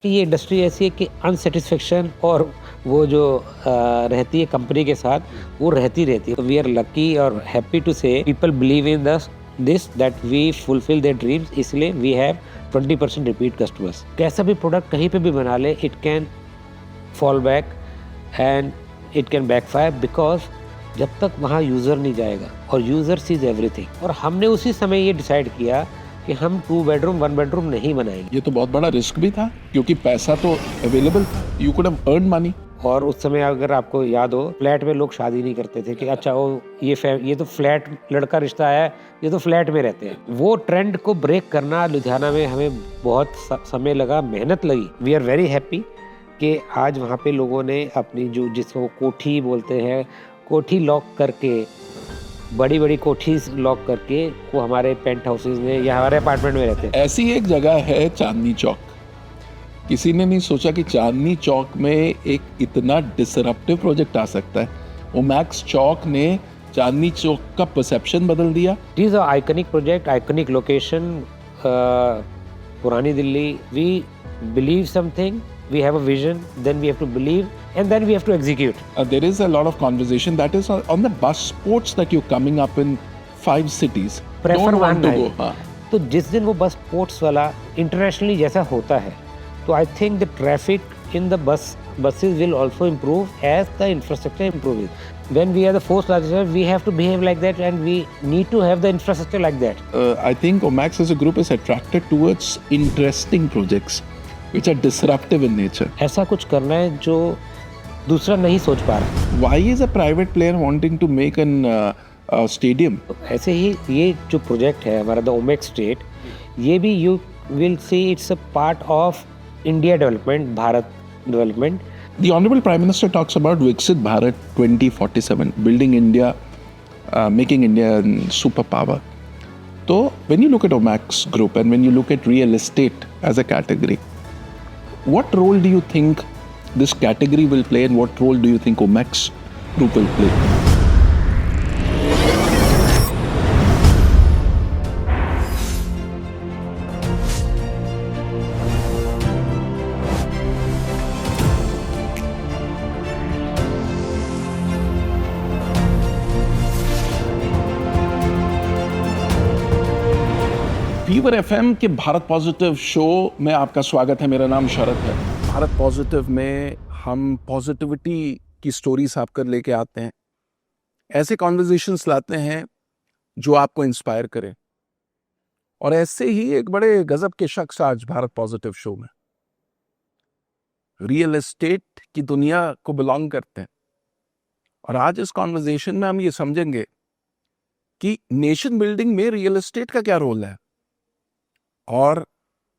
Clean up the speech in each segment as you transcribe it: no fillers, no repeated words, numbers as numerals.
कि ये इंडस्ट्री ऐसी है कि अनसेटिस्फेक्शन और वो जो रहती है कंपनी के साथ, वो रहती रहती है। वी आर लकी और happy to say people believe in this that we fulfil their dreams, इसलिए वी हैव 20% रिपीट कस्टमर्स। कैसा भी प्रोडक्ट कहीं पे भी बना ले, it can fall back and it can backfire, because जब तक वहाँ यूज़र नहीं जाएगा, और यूज़र सीज एवरीथिंग। और हमने उसी समय ये डिसाइड किया कि हम 2 बेडरूम 1 बेडरूम नहीं बनाएंगे। ये तो बहुत बड़ा रिस्क भी था क्योंकि पैसा तो अवेलेबल था, you could have earn money. और उस समय अगर आपको याद हो, फ्लैट में लोग शादी नहीं करते थे कि अच्छा वो ये तो फ्लैट लड़का रिश्ता है, ये तो फ्लैट में रहते हैं। वो ट्रेंड को ब्रेक करना लुधियाना में हमें बहुत समय लगा, मेहनत लगी। वी आर वेरी हैप्पी कि आज वहाँ पे लोगों ने अपनी जो जिसको कोठी बोलते हैं, कोठी लॉक करके, बड़ी बड़ी कोठी लॉक करके वो हमारे पेंट हाउसेज में या हमारे अपार्टमेंट में रहते हैं। ऐसी एक जगह है चांदनी चौक। किसी ने नहीं सोचा कि चांदनी चौक में एक इतना डिसरप्टिव प्रोजेक्ट आ सकता है। ओमैक्स चौक ने चांदनी चौक का परसेप्शन बदल दिया। It is a iconic project, iconic location, पुरानी Delhi. We believe something, we have a vision, then we have to believe, and then we have to execute. There is a lot of conversation that is on the bus sports that you're coming up in 5 cities. Prefer Don't want one to night. go. हाँ. तो जिस दिन वो बस sports वाला internationally जैसा होता है, तो I think the traffic in the buses will also improve as the infrastructure improves. When we are the fourth largest, we have to behave like that, and we need to have the infrastructure like that. I think Omax as a group is attracted towards interesting projects which are disruptive in nature. ऐसा कुछ करना है जो दूसरा नहीं सोच पा रहा। Why is a private player wanting to make an stadium? ऐसे ही ये जो प्रोजेक्ट है हमारा द ओमेक्स स्टेट, ये भी you will see it's a part of India development, Bharat development. The Honorable Prime Minister talks about Viksit Bharat 2047, building India, making India a superpower. So when you look at Omax Group and when you look at real estate as a category, what role do you think this category will play and what role do you think Omax Group will play? Fever FM के Bharat positive show में आपका स्वागत है। मेरा नाम शरद है। Bharat positive में हम पॉजिटिविटी की स्टोरीज आपकर लेके आते हैं, ऐसे कॉन्वर्जेशंस लाते हैं जो आपको इंस्पायर करें। और ऐसे ही एक बड़े गजब के शख्स आज भारत पॉजिटिव शो में रियल एस्टेट की दुनिया को बिलोंग करते हैं। और आज इस कॉन्वर्जेशन में हम ये समझेंगे कि नेशन बिल्डिंग में रियल एस्टेट का क्या रोल है और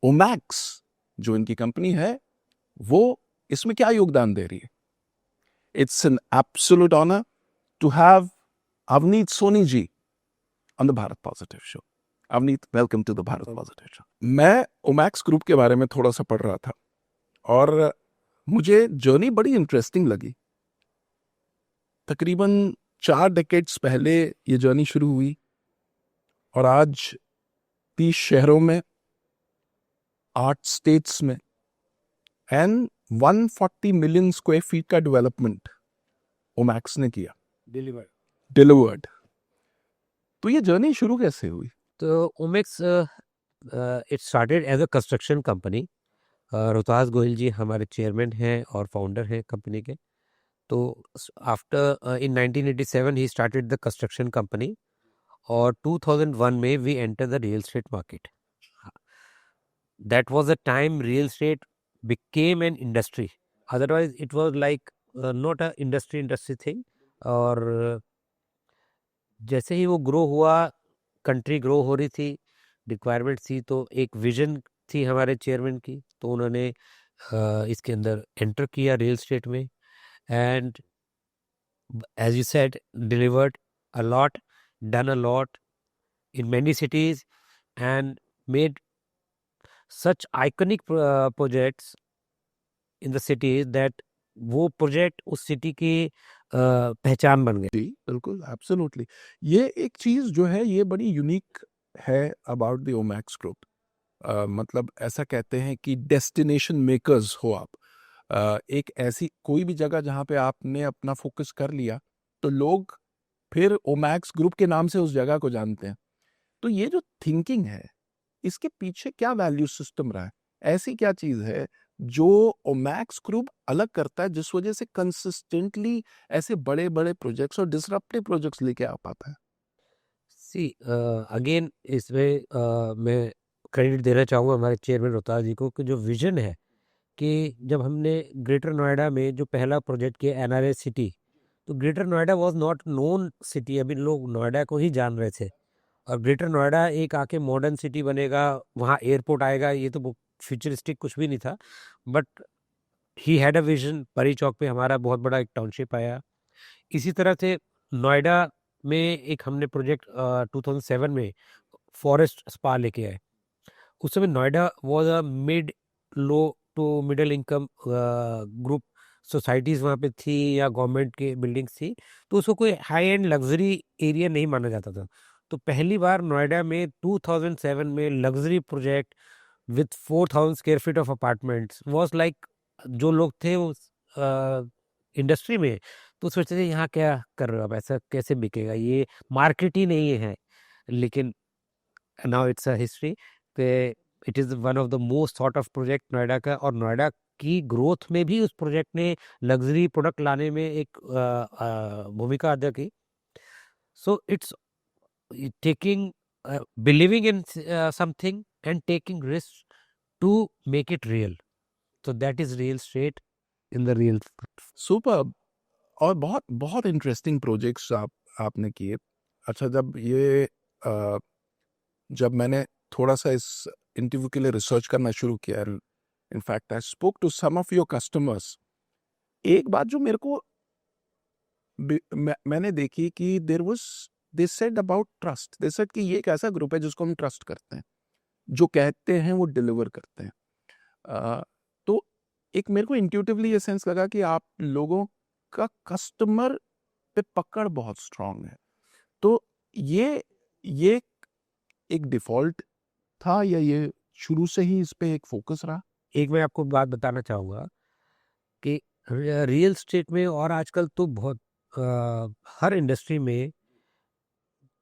ओमैक्स जो इनकी कंपनी है वो इसमें क्या योगदान दे रही है। It's an absolute honour to have Avneet Soni ji on the Bharat positive show. Avneet, welcome to the Bharat positive show. मैं ओमैक्स ग्रुप के बारे में थोड़ा सा पढ़ रहा था और मुझे जर्नी बड़ी इंटरेस्टिंग लगी। तकरीबन 4 डेकेड्स पहले ये जर्नी शुरू हुई और आज 30 शहरों में, 8 स्टेट्स में एंड 140 मिलियन स्क्वायर फीट का डेवलपमेंट ओमैक्स ने किया, डिलीवर्ड। तो ये जर्नी शुरू कैसे हुई? तो Omaxe it started as a construction company. Rohtas Gohil ji हमारे चेयरमैन हैं और फाउंडर हैं कंपनी के। तो आफ्टर इन 1987 ही स्टार्टेड द कंस्ट्रक्शन कंपनी और 2001 में we enter the real estate market. That was the time real estate became an industry. Otherwise, it was like not a industry thing. और जैसे ही वो grow हुआ, country grow हो रही थी, रिक्वायरमेंट थी, तो एक विजन थी हमारे चेयरमैन की, तो उन्होंने इसके अंदर एंटर किया रियल एस्टेट में and as you said delivered a lot, done a lot in many cities and made such iconic projects in the cities that वो प्रोजेक्ट उस सिटी की पहचान बन गए। जी बिल्कुल, एब्सोल्युटली। ये एक चीज जो है ये बड़ी यूनिक है अबाउट द ओमैक्स ग्रुप मतलब ऐसा कहते हैं कि डेस्टिनेशन मेकर्स हो आप। एक ऐसी कोई भी जगह जहाँ पे आपने अपना फोकस कर लिया तो लोग फिर ओमैक्स ग्रुप के नाम से उस जगह को जानते हैं। तो ये जो थिंकिंग है, इसके पीछे क्या वैल्यू सिस्टम रहा है? ऐसी क्या चीज है जो ओमैक्स ग्रुप अलग करता है, जिस वजह से कंसिस्टेंटली ऐसे बड़े बड़े प्रोजेक्ट्स और डिसरप्टिव प्रोजेक्ट्स लेके आ पाता है? सी अगेन इसमें मैं क्रेडिट देना चाहूँगा हमारे चेयरमैन रोहतास जी को कि जो विजन है कि जब हमने ग्रेटर नोएडा में जो पहला प्रोजेक्ट किया एनआरएस सिटी, तो greater Noida was not known city, अभी लोग नोएडा को ही जान रहे थे। और ग्रेटर नोएडा एक आके मॉडर्न सिटी बनेगा, वहाँ एयरपोर्ट आएगा, ये तो फ्यूचरिस्टिक कुछ भी नहीं था। But he had a vision. परी चौक पे हमारा बहुत बड़ा एक टाउनशिप आया। इसी तरह से नोएडा में एक हमने प्रोजेक्ट 2007 में फॉरेस्ट स्पा लेके आए। उस समय Noida was a mid low to middle income group societies वहाँ पे थी या गवर्नमेंट की बिल्डिंग्स थी, तो उसको कोई हाई एंड लग्जरी एरिया नहीं माना जाता था। तो पहली बार नोएडा में 2007 में luxury project with 4000 square feet of apartments was like, जो लोग थे उस इंडस्ट्री में तो सोचते थे यहाँ क्या कर रहे हो आप, ऐसा कैसे बिकेगा, ये मार्केट ही नहीं है। लेकिन नाउ इट्स अ हिस्ट्री कि it is one of the most sort of project Noida का, और नोएडा की ग्रोथ में भी उस प्रोजेक्ट ने लग्जरी प्रोडक्ट लाने में एक भूमिका अदा की। So it's taking believing in something and taking risks to make it real. So that is real estate in the real. Super. और बहुत बहुत इंटरेस्टिंग प्रोजेक्ट्स आपने किए। अच्छा, जब मैंने थोड़ा सा इस इंटरव्यू के लिए रिसर्च करना शुरू किया, in fact I spoke to some of your customers, एक बात जो मेरे को मैंने देखी कि they said about trust. They said कि ये एक ऐसा ग्रुप है जिसको हम ट्रस्ट करते हैं, जो कहते हैं वो डिलीवर करते हैं। तो एक मेरे को इंट्यूटिवली ये सेंस लगा कि आप लोगों का कस्टमर पे पकड़ बहुत स्ट्रांग है। तो ये एक डिफॉल्ट था या ये शुरू से ही इस पे एक फोकस रहा? एक मैं आपको बात बताना चाहूँगा कि रियल स्टेट में और आजकल तो बहुत हर इंडस्ट्री में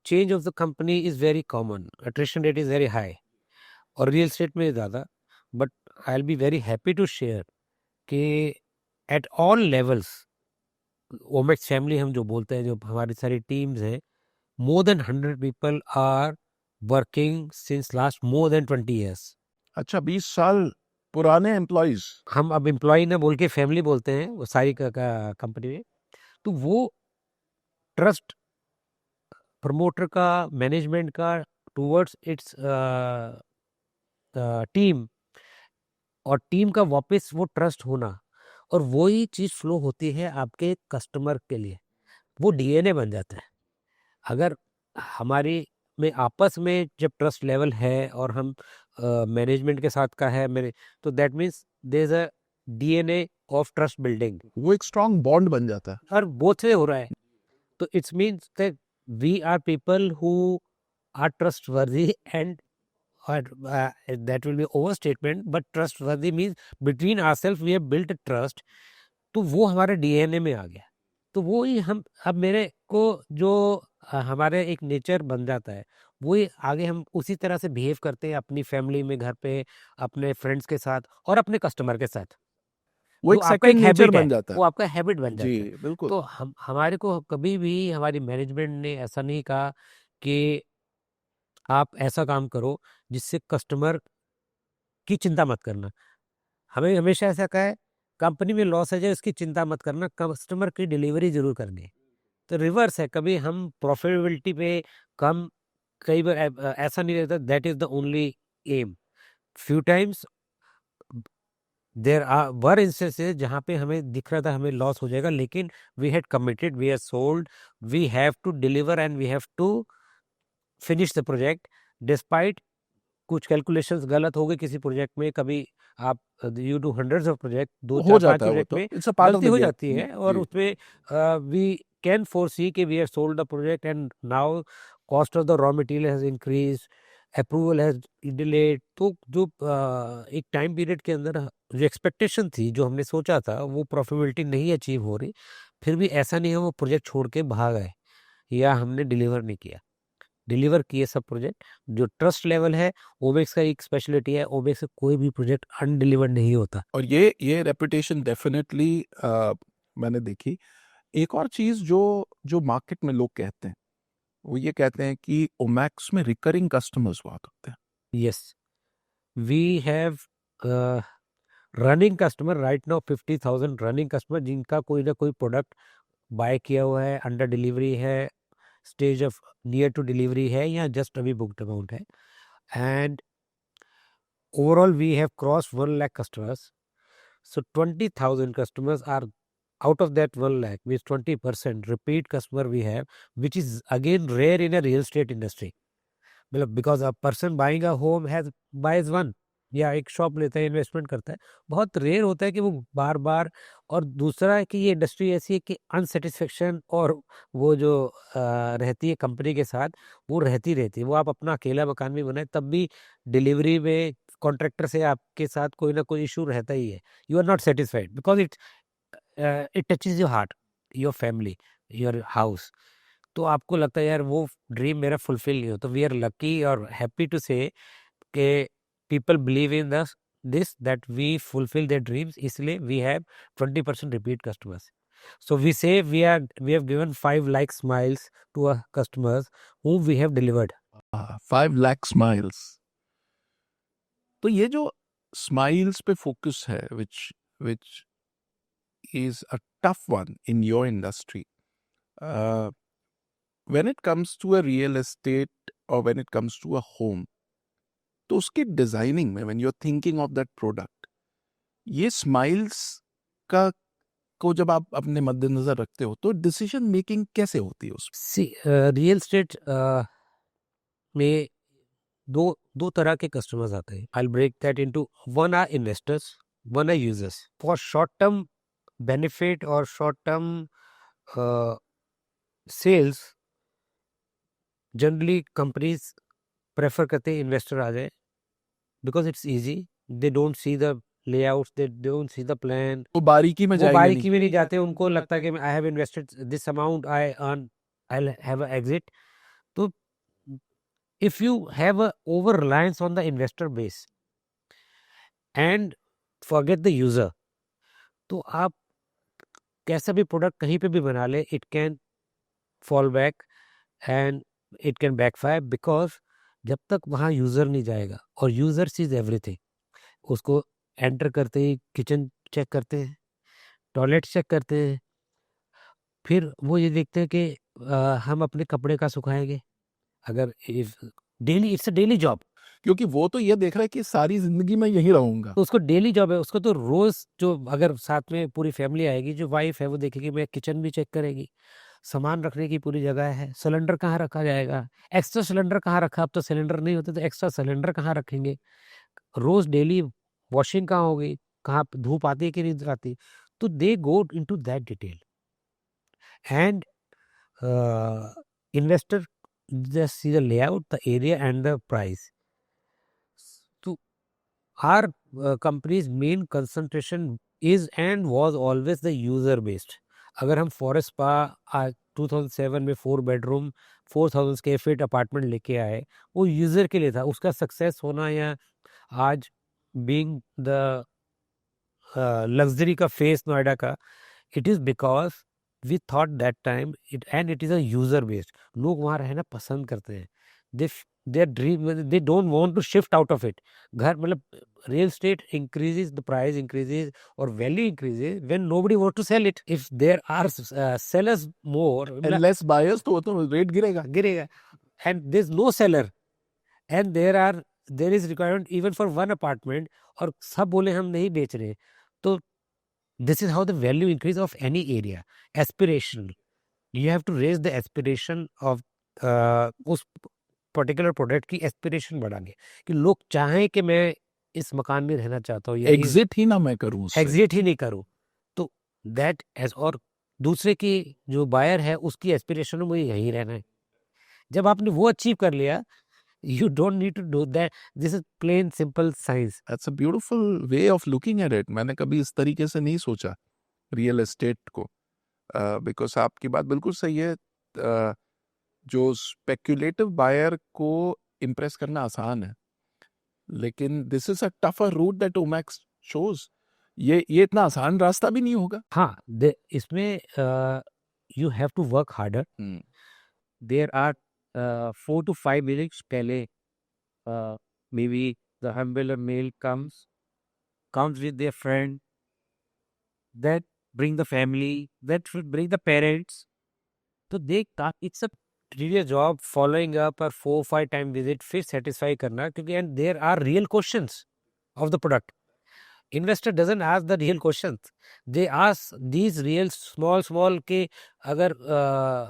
change of the company is very common, attrition rate is very high, और रियल स्टेट में ज़्यादा। But I will be very happy to share कि at all levels Omaxe family हम जो बोलते हैं, जो हमारी सारी टीम्स हैं, more than 100 people are working since last more than 20 years. अच्छा, 20 साल पुराने एम्प्लॉइज। हम अब एम्प्लॉय ना बोल के फैमिली बोलते हैं वो सारी कंपनी में। तो वो ट्रस्ट प्रमोटर का, मैनेजमेंट का टूवर्ड्स इट्स टीम, और टीम का वापस वो ट्रस्ट होना, और वही चीज़ फ्लो होती है आपके कस्टमर के लिए, वो डीएनए बन जाता है। अगर हमारी में आपस में जब ट्रस्ट लेवल है और हम मैनेजमेंट के साथ का है मेरे, तो that means there is a DNA of trust building, वो एक स्ट्रांग बॉन्ड बन जाता है। और बोथ से हो रहा है। तो it's means that we are people who are trustworthy and that will be overstatement, but trustworthy means between ourselves we have built a trust। तो वो हमारे डीएनए में आ गया। तो वो ही हम अब मेरे को जो हमारे एक नेचर बन जाता है, वही आगे हम उसी तरह से बिहेव करते हैं अपनी फैमिली में, घर पे, अपने फ्रेंड्स के साथ और अपने कस्टमर के साथ। वो जो एक आपका एक सेकंड नेचर हैबिट है, बन जाता वो है। आपका हैबिट बन जी जाता है। बिल्कुल। तो हमारे को कभी भी हमारी मैनेजमेंट ने ऐसा नहीं कहा कि आप ऐसा काम करो जिससे कस्टमर की चिंता मत करना। हमें हमेशा ऐसा कहा है, कंपनी में लॉस है जाए उसकी चिंता मत करना, कस्टमर की डिलीवरी जरूर करनी है। तो रिवर्स है, कभी हम प्रॉफिटेबिलिटी पे कम, कई बार ऐसा नहीं रहता that is the only um. Few times there are were instances जहाँ पे हमें दिख रहा था हमें लॉस हो जाएगा, लेकिन we had committed, we are sold, we have to deliver and we have to finish the project. Despite कुछ कैलकुलेशंस गलत हो गए किसी प्रोजेक्ट में, कभी आप you do hundreds of project, दो हो चार पांच जाता है वो प्रोजेक्ट तो, में इट्स अ पार्ट ऑफ गलती द हो गेम। जाती है, और जी। उसमें वी कैन फोरसी कि we have sold the project and now cost of the raw material has increase, approval है डिलेड। तो जो एक टाइम पीरियड के अंदर जो एक्सपेक्टेशन थी, जो हमने सोचा था, वो प्रॉफिटेबिलिटी नहीं अचीव हो रही। फिर भी ऐसा नहीं है वो प्रोजेक्ट छोड़ के भाग आए या हमने डिलीवर नहीं किया, डिलीवर किए सब प्रोजेक्ट। जो ट्रस्ट लेवल है, ओमेक्स का एक स्पेशलिटी है, ओमेक्स से कोई भी प्रोजेक्ट अनडिलीवर्ड नहीं होता। और ये रेपुटेशन डेफिनेटली मैंने देखी। एक और चीज जो जो मार्केट में लोग कहते हैं, वो ये कहते हैं कि ओमैक्स में रिकरिंग कस्टमर्स बहुत होते हैं। Yes, we have running customer right now 50,000 running customer, जिनका कोई ना कोई प्रोडक्ट बाय किया हुआ है, अंडर डिलीवरी है, stage of near to delivery है, या जस्ट अभी बुक्ड अमाउंट है। And overall we have cross 1 lakh customers. So 20,000 customers are out of that 1 lakh, means 20% repeat customer we have, which is again rare in a real estate industry. मतलब because a person buying a home has buys one, या एक shop लेता है, investment करता है, बहुत rare होता है कि वो बार बार। और दूसरा है कि ये इंडस्ट्री ऐसी है कि अनसेटिस्फेक्शन और वो जो रहती है कंपनी के साथ, वो रहती रहती है। वो आप अपना अकेला मकान भी बनाए तब भी डिलीवरी में कॉन्ट्रैक्टर से आपके साथ कोई ना कोई इशू रहता ही है। You are not satisfied because it touches your heart, your family, your house. तो आपको लगता है यार वो ड्रीम मेरा फुलफिल नहीं हो। तो वी आर लकी और हैप्पी टू से कि पीपल बिलीव इन दस this that we fulfil their dreams, इसलिए we have 20% repeat customers. So we say we have given 5 lakh smiles to our customers whom we have delivered. 5 lakh smiles. तो ये जो smiles पे focus है, which which is a tough one in your industry, when it comes to a real estate और when it comes to a home, तो उसकी designing में when you are thinking of that product, ये smiles का को जब आप अपने मद्देनजर रखते हो, तो डिसीजन मेकिंग कैसे होती है उसमें? See, रियल स्टेट में दो तरह के कस्टमर्स आते हैं। I will break that into, one are investors, one are users. For short term benefit और short term sales, generally companies prefer करते हैं इन्वेस्टर आ जाए, because it's easy, they don't see the layouts, they don't see the plan. वो बारीकी में वो जाएंगे नहीं। बारीकी में नहीं जाते, उनको लगता है कि I have invested this amount, I earn, I have a exit. तो if you have a over reliance on the investor base and forget the user, तो आप कैसा भी प्रोडक्ट कहीं पे भी बना ले, it can fall back and it can backfire, because जब तक वहाँ यूज़र नहीं जाएगा, और यूज़र सीज एवरीथिंग, उसको एंटर करते ही किचन चेक करते हैं, टॉयलेट चेक करते हैं, फिर वो ये देखते हैं कि हम अपने कपड़े का सुखाएंगे। अगर daily, it's a daily job, क्योंकि वो तो ये देख रहा है कि सारी जिंदगी मैं यही रहूंगा। तो उसको डेली जॉब है। उसको तो रोज, जो अगर साथ में पूरी फैमिली आएगी, जो वाइफ है वो देखेगी, मैं किचन भी चेक करेगी, सामान रखने की पूरी जगह है, सिलेंडर कहाँ रखा जाएगा, एक्स्ट्रा सिलेंडर कहाँ रखा, अब तो सिलेंडर नहीं होते तो एक्स्ट्रा सिलेंडर कहाँ रखेंगे, रोज डेली वॉशिंग कहाँ होगी, कहाँ धूप आती है कि नहीं आती। तो they go into that detail and investor just see the layout, the area and the price. तो our company's main concentration is and was always the user based. अगर हम फॉरेस्ट पा 2007 में 4 बेडरूम 4,000 स्क्वायर फीट अपार्टमेंट लेके आए, वो user के लिए था। उसका सक्सेस होना या आज बीइंग द लग्जरी का फेस नोएडा का, it is because we thought that time it, and it is a user based. लोग वहाँ रहना पसंद करते हैं, they their dream, they don't want to shift out of it. घर मतलब real estate increases, the price increases or value increases when nobody wants to sell it. If there are sellers more, less buyers, तो rate गिरेगा। गिरेगा, and there's no seller and there is requirement even for one apartment, और सब बोले हम नहीं बेच रहे, तो this is how the value increase of any area. Aspiration, you have to raise the aspiration of उस पर्टिकुलर प्रोडक्ट की एस्पिरेशन बढ़ानी, कि लोग चाहें कि मैं इस मकान में रहना चाहता हूँ, एग्जिट ही ना मैं करूँ उससे। एग्जिट ही नहीं करूँ। तो दैट एज, और दूसरे की जो बायर है उसकी एस्पिरेशन में मुझे यहीं रहना है। जब आपने वो अचीव कर लिया, You don't need to do that. This is plain simple science. That's a beautiful way of looking at it. मैंने कभी इस तरीके से नहीं सोचा रियल एस्टेट को, बिकॉज आपकी बात बिल्कुल सही है. जो स्पेक्युलेटिव बायर को इम्प्रेस करना आसान है, लेकिन this is a tougher route that Omaxe shows. ये इतना आसान रास्ता भी नहीं होगा. हाँ, इसमें you have to work harder. There are 4 to 5 minutes पहले maybe the humble male comes with their friend, that bring the family, that should bring the parents. तो it's a tedious job following up or 4-5 time visit फिर satisfy करना, क्योंकि and there are real questions of the product. Investor doesn't ask the real questions. They ask these real small के अगर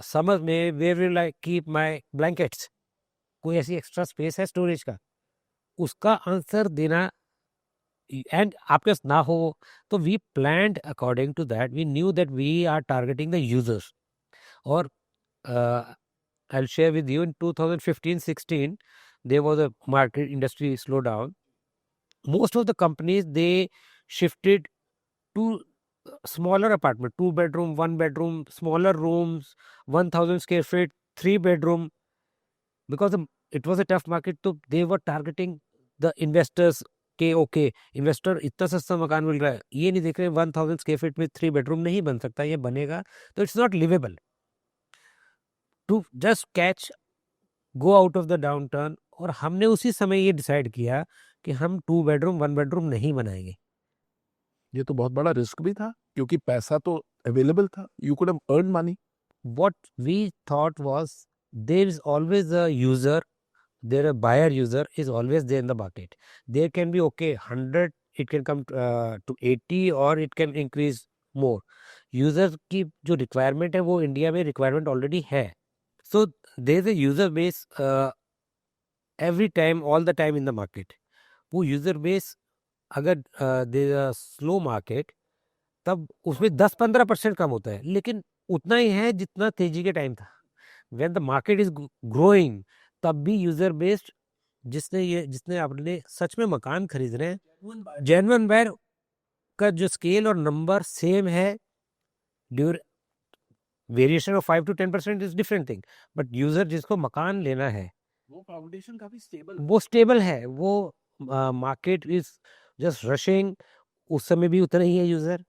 summer में where will I keep my blankets, कोई ऐसी extra space है storage का, उसका आंसर देना, एंड आपके पास ना हो तो we planned according to that. We knew that we are targeting the users. और I'll share with you in 2015-16 there was a market industry slowdown. Most of the companies, they shifted to smaller apartment, 2 bedroom, 1 bedroom, smaller rooms, 1000 square feet, 3 bedroom, because it was a tough market. तो they were targeting the investors के okay investor इतना सस्ता मकान मिल रहा है, ये नहीं देख रहे 1000 स्क्वायर फीट में 3 बेडरूम नहीं बन सकता, ये बनेगा तो it's not livable. To just catch go out of the downturn. और हमने उसी समय ये डिसाइड किया कि हम 2 बेडरूम 1 बेडरूम नहीं बनाएंगे. ये तो बहुत बड़ा रिस्क भी था, क्योंकि पैसा तो अवेलेबल था. You could have earn money. What we thought was there is always a user, there a buyer user is always there in the market. There can be 100, it can come to 80 or it can increase more. User की जो requirement है वो India में requirement already है. So there is a user base every time, all the time in the market. वो user base अगर there is a slow market तब उसमें 10-15% कम होता है, लेकिन उतना ही है जितना तेजी के टाइम था. When the market is growing तब भी यूजर बेस्ड, जिसने अपने सच में मकान खरीद रहे हैं, जेन्युइन बायर का जो स्केल और नंबर सेम है, variation of 5 to 10% is different thing, but user जिसको मकान लेना है वो फाउंडेशन काफी स्टेबल, वो स्टेबल है. वो मार्केट इज जस्ट रशिंग, उस समय भी उतना ही है यूजर,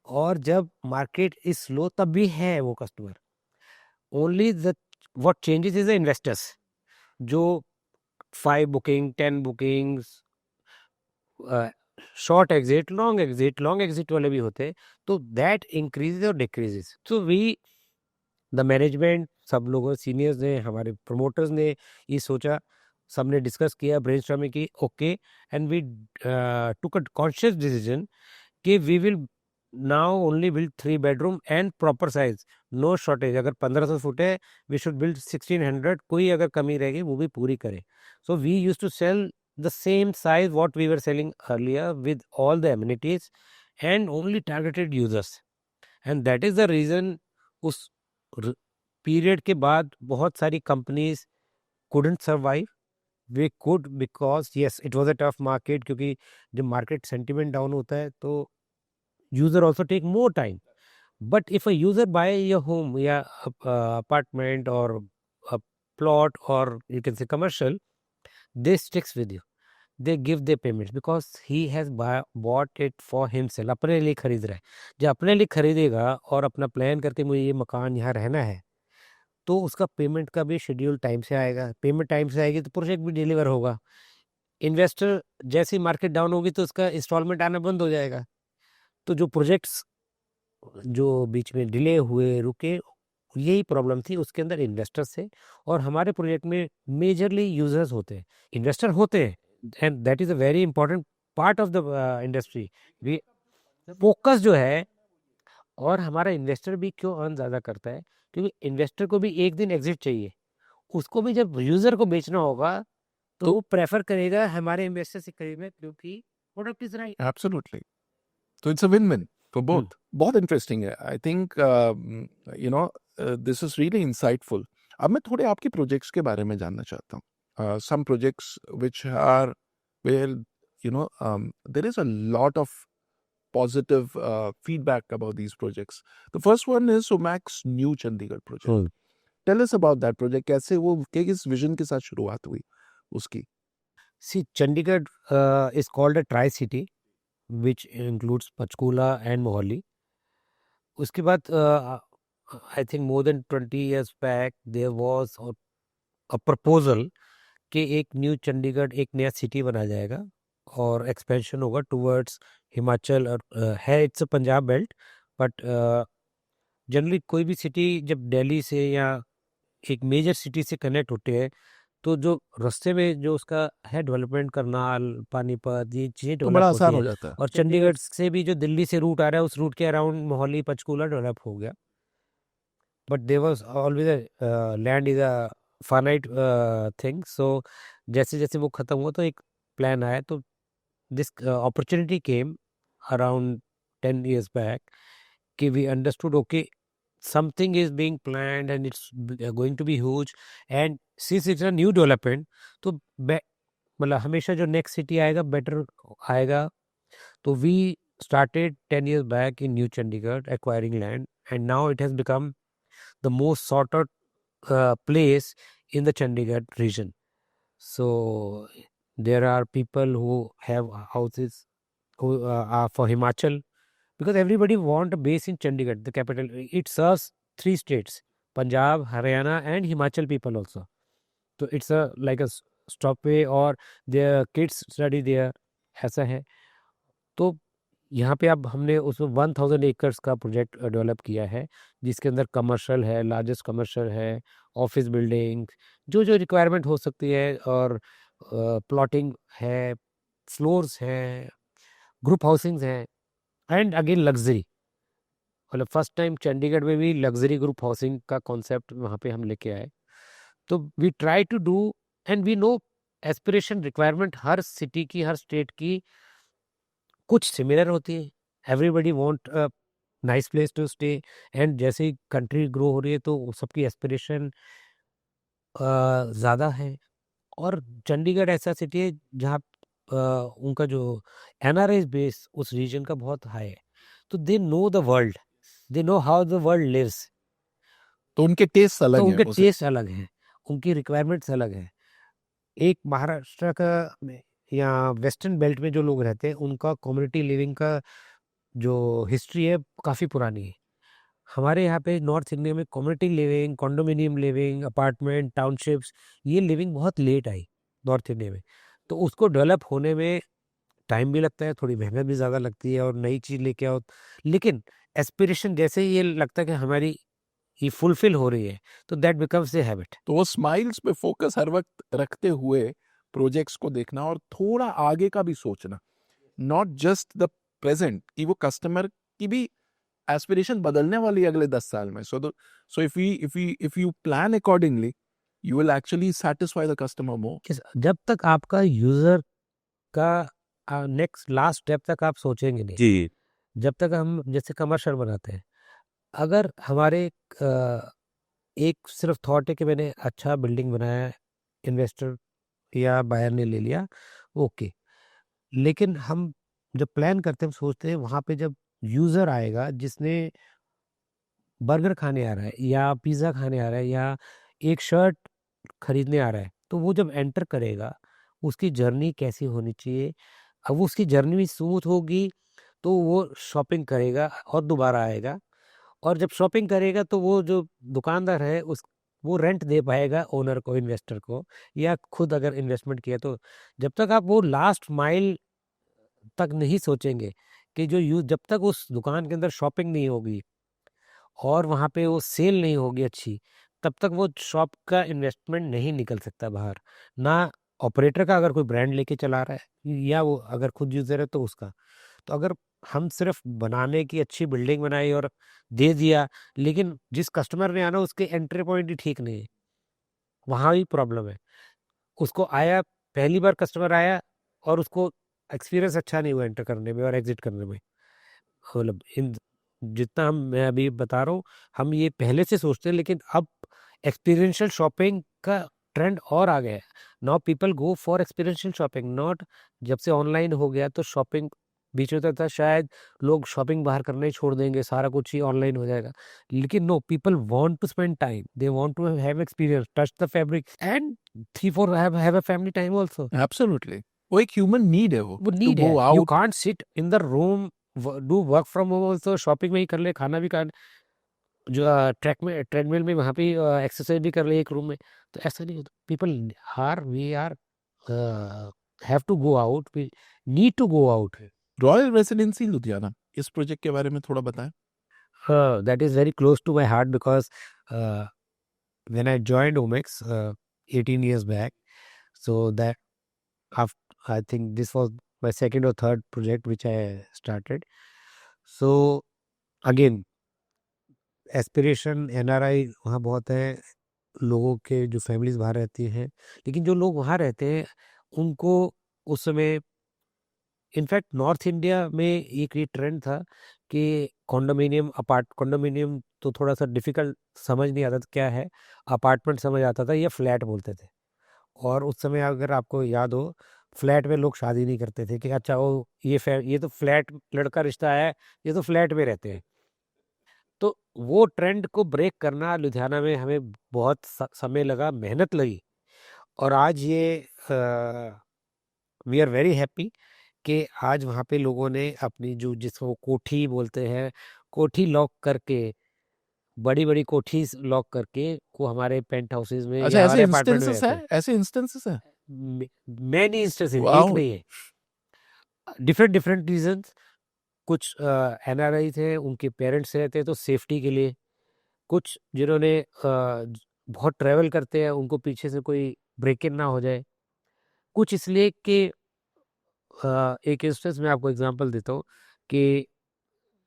और जब मार्केट इज स्लो तब भी है वो customer. Only the what changes is the investors, जो 5 booking 10 bookings, short exit long exit वाले भी होते हैं, तो दैट इंक्रीजेज और decreases. So we the management, सब लोगों सीनियर्स ने, हमारे प्रमोटर्स ने ये सोचा, सबने डिस्कस किया, ब्रेनस्टॉर्मिंग की, okay, and we took a conscious decision कि we will now only build 3 bedroom and proper size, no shortage. अगर 1500 फुट है we should build 1600, कोई अगर कमी रहेगी वो भी पूरी करें. So we used to sell the same size what we were selling earlier with all the amenities and only targeted users, and that is the reason उस पीरियड के बाद बहुत सारी companies couldn't survive. We could because yes it was a tough market, क्योंकि जब market sentiment down होता है तो user also take more time. But if a user buy your home, yeah, apartment or a plot or you can say commercial, they sticks with you. They give their payments because he has bought it for himself. अपने लिए खरीद रहा है. जब अपने लिए खरीदेगा और अपना प्लान करके मुझे ये मकान यहाँ रहना है, तो उसका पेमेंट का भी शेड्यूल टाइम से आएगा. पेमेंट टाइम से आएगी तो प्रोजेक्ट भी डिलीवर होगा. इन्वेस्टर जैसी मार्केट डाउन होगी तो उसका इंस्टॉलमेंट आना बंद हो जाएगा. तो जो प्रोजेक्ट्स जो बीच में डिले हुए, रुके, यही प्रॉब्लम थी. उसके अंदर इन्वेस्टर्स थे और हमारे प्रोजेक्ट में मेजरली यूजर्स होते हैं, इन्वेस्टर होते हैं, and that is a very important part of the industry. We focus जो है, और हमारा इन्वेस्टर भी क्यों अर्न ज़्यादा करता है, क्योंकि इन्वेस्टर को भी एक दिन एग्जिट चाहिए. उसको भी जब यूजर को बेचना होगा तो वो प्रेफर करेगा हमारे इन्वेस्टर से खरीदना, क्योंकि प्रोडक्ट इज राइट. एब्सोल्युटली. तो it's a win win for both. बहुत इंटरेस्टिंग है. I think this is really insightful. अब मैं थोड़े आपके प्रोजेक्ट्स के बारे में जानना चाहता हूँ. some projects which are where there is a lot of positive feedback about these projects. The first one is Somax New Chandigarh project. Tell us about that project. कैसे वो किस विजन के साथ शुरुआत हुई उसकी? See, Chandigarh is called a tri-city, which includes Panchkula and Mohali. उसके बाद I think more than 20 years back there was a proposal कि एक न्यू चंडीगढ़ एक नया सिटी बना जाएगा और एक्सपेंशन होगा टुवर्ड्स हिमाचल और है it's a Punjab belt but generally कोई भी सिटी जब दिल्ली से या एक मेजर सिटी से कनेक्ट होते हैं तो जो रास्ते में जो उसका है डेवलपमेंट करनाल पानीपत ये चीज़ें तो बड़ा डेवलप आसान होती हो है जाता है। और चंडीगढ़ से भी जो दिल्ली से रूट आ रहा है उस रूट के अराउंड मोहाली पंचकूला डेवलप हो गया but there was always land is a finite thing so जैसे जैसे वो खत्म हुआ तो एक प्लान आया तो this opportunity came around 10 years back कि we understood okay something is being planned and it's going to be huge and since it's a new development तो मतलब हमेशा जो next city आएगा better आएगा तो we started 10 years back in New Chandigarh acquiring land and now it has become the most sought out place in the Chandigarh region. So there are people who have houses who are for Himachal because everybody want a base in Chandigarh, the capital. It serves 3 states, Punjab, Haryana and Himachal people also. So it's a like a stopway or their kids study there. ऐसा है तो यहाँ पे अब हमने उसमें 1000 acres का project develop किया है जिसके अंदर कमर्शियल है लार्जेस्ट कमर्शियल है ऑफिस बिल्डिंग जो जो रिक्वायरमेंट हो सकती है और प्लॉटिंग है फ्लोर्स हैं ग्रुप हाउसिंग्स हैं एंड अगेन लग्जरी मतलब फर्स्ट टाइम चंडीगढ़ में भी लग्जरी ग्रुप हाउसिंग का कॉन्सेप्ट वहाँ पे हम लेके आए तो we try to do and we know aspiration requirement हर सिटी की हर स्टेट की कुछ सिमिलर होती है everybody want a nice place to stay and जैसे ही कंट्री ग्रो हो रही है तो सबकी एस्पिरेशन ज़्यादा है और चंडीगढ़ ऐसा सिटी है जहाँ उनका जो एनआरआई बेस उस रीजन का बहुत हाई है तो they know the world they know how the world lives तो उनके टेस्ट अलग तो हैं उनके उसे। टेस्ट अलग हैं उनकी रिक्वायरमेंट्स अलग है एक महाराष्ट्र का या वेस्टर्न बेल्ट में जो लोग रहते हैं उनका कम्युनिटी लिविंग का जो हिस्ट्री है काफ़ी पुरानी है हमारे यहाँ पे नॉर्थ इंडिया में community living condominium living apartment townships ये लिविंग बहुत लेट आई नॉर्थ इंडिया में तो उसको डेवलप होने में टाइम भी लगता है थोड़ी मेहनत भी ज़्यादा लगती है और नई चीज़ लेके आओ लेकिन एस्पिरेशन जैसे ही ये लगता है कि हमारी ये फुलफिल हो रही है तो दैट बिकम्स ए हैबिट तो वो स्माइल्स पे फोकस हर वक्त रखते हुए प्रोजेक्ट्स को देखना और थोड़ा आगे का भी सोचना नॉट जस्ट द प्रेजेंट कि वो कस्टमर की भी एस्पिरेशन बदलने वाली है अगले 10 साल में so if you plan accordingly you will actually satisfy the customer more जब तक आपका यूजर का नेक्स्ट लास्ट स्टेप तक आप सोचेंगे नहीं जी जब तक हम जैसे कमर्शियल बनाते हैं अगर हमारे एक सिर्फ थॉट है कि मैंने अच्छा बिल्डिंग बनाया इन्वेस्टर या बायर ने ले लिया ओके लेकिन हम जब प्लान करते हैं हम सोचते हैं वहाँ पे जब यूज़र आएगा जिसने बर्गर खाने आ रहा है या पिज़्ज़ा खाने आ रहा है या एक शर्ट खरीदने आ रहा है तो वो जब एंटर करेगा उसकी जर्नी कैसी होनी चाहिए अब वो उसकी जर्नी भी स्मूथ होगी तो वो शॉपिंग करेगा और दोबारा आएगा और जब शॉपिंग करेगा तो वो जो दुकानदार है उस वो रेंट दे पाएगा ओनर को इन्वेस्टर को या खुद अगर इन्वेस्टमेंट किया तो जब तक आप वो लास्ट माइल तक नहीं सोचेंगे कि जो यूज जब तक उस दुकान के अंदर शॉपिंग नहीं होगी और वहाँ पे वो सेल नहीं होगी अच्छी तब तक वो शॉप का इन्वेस्टमेंट नहीं निकल सकता बाहर ना ऑपरेटर का अगर कोई ब्रांड लेके चला रहा है या वो अगर खुद यूज़र है तो उसका तो अगर हम सिर्फ बनाने की अच्छी बिल्डिंग बनाई और दे दिया लेकिन जिस कस्टमर ने आना उसके एंट्री पॉइंट ही ठीक नहीं है वहाँ भी प्रॉब्लम है उसको आया पहली बार कस्टमर आया और उसको एक्सपीरियंस अच्छा नहीं हुआ एंटर करने में और एग्जिट करने में मतलब इन जितना हम मैं अभी बता रहा हूँ हम ये पहले से सोचते हैं लेकिन अब एक्सपीरियंशियल शॉपिंग का ट्रेंड और आ गया है. Now people go for experiential shopping, not जब से ऑनलाइन हो गया तो शॉपिंग बीच में तो था शायद लोग शॉपिंग बाहर करना ही छोड़ देंगे, सारा कुछ ही ऑनलाइन हो जाएगा. लेकिन no, people want to spend time, they want to have experience, touch the fabric and three four have a family time also. Absolutely, वो एक ह्यूमन नीड है वो वो टू नीड है. Go you out. Can't sit in the room, do work from home also, shopping में ही कर ले, खाना भी खा, जो ट्रेडमिल में वहाँ पे एक्सरसाइज भी कर ले एक रूम में. तो ऐसा नहीं होता. People we are have to go out, we need to go out. Royal Residency Ludhiana, इस प्रोजेक्ट के बारे में थोड़ा बताएं. That is very close to my heart because when I joined Omex 18 years back, so that after, I think this was my second or third project which I started. So again, aspiration NRI वहाँ बहुत है, लोगों के जो families बाहर रहती हैं, लेकिन जो लोग वहाँ रहते हैं उनको उस समय, इनफैक्ट नॉर्थ इंडिया में एक ये ट्रेंड था कि कॉन्डोमिनियम तो थोड़ा सा डिफिकल्ट समझ नहीं आता था क्या है, अपार्टमेंट समझ आता था या फ्लैट बोलते थे. और उस समय अगर आपको याद हो, फ्लैट में लोग शादी नहीं करते थे कि अच्छा वो ये तो फ्लैट लड़का रिश्ता है, ये तो फ्लैट में रहते हैं. तो वो ट्रेंड को ब्रेक करना लुधियाना में हमें बहुत समय लगा, मेहनत लगी. और आज ये वी आर वेरी हैप्पी कि आज वहाँ पे लोगों ने अपनी जो जिसको कोठी बोलते हैं, कोठी लॉक करके, बड़ी बड़ी कोठी लॉक करके को हमारे पेंट हाउसेज में अच्छा, या ऐसे हमारे अपार्टमेंट में इंस्टेंसेस रहते है, ऐसे इंस्टेंसेस है. हैं. मैनी इंस्टेंसेस, एक वाओ. नहीं है, डिफरेंट रीजंस. कुछ एनआरआई थे, उनके पेरेंट्स रहते तो सेफ्टी के लिए. कुछ जिन्होंने बहुत ट्रैवल करते हैं, उनको पीछे से कोई ब्रेक इन ना हो जाए. कुछ इसलिए कि एक इंस्टेंस में आपको एग्जांपल देता हूँ कि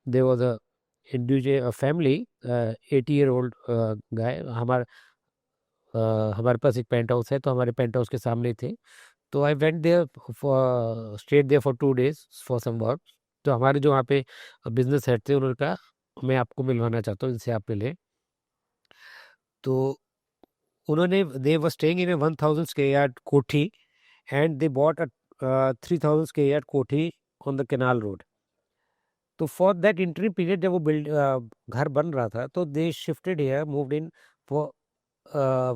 there was a individual family, 80-year-old guy. हमारे पास एक पेंट हाउस है, तो हमारे पेंट हाउस के सामने थे. तो I went there for stayed there for 2 days for some work. तो हमारे जो वहाँ पे बिजनेस हेड थे, उन्होंने कहा मैं आपको मिलवाना चाहता हूँ, इनसे आप मिले. तो उन्होंने, they were staying in 1000 square yard kothi and they bought a 3000 square yard kothi on the canal road. तो फॉर दैट इंटरिम पीरियड जब वो घर बन रहा था, तो they shifted here, moved in for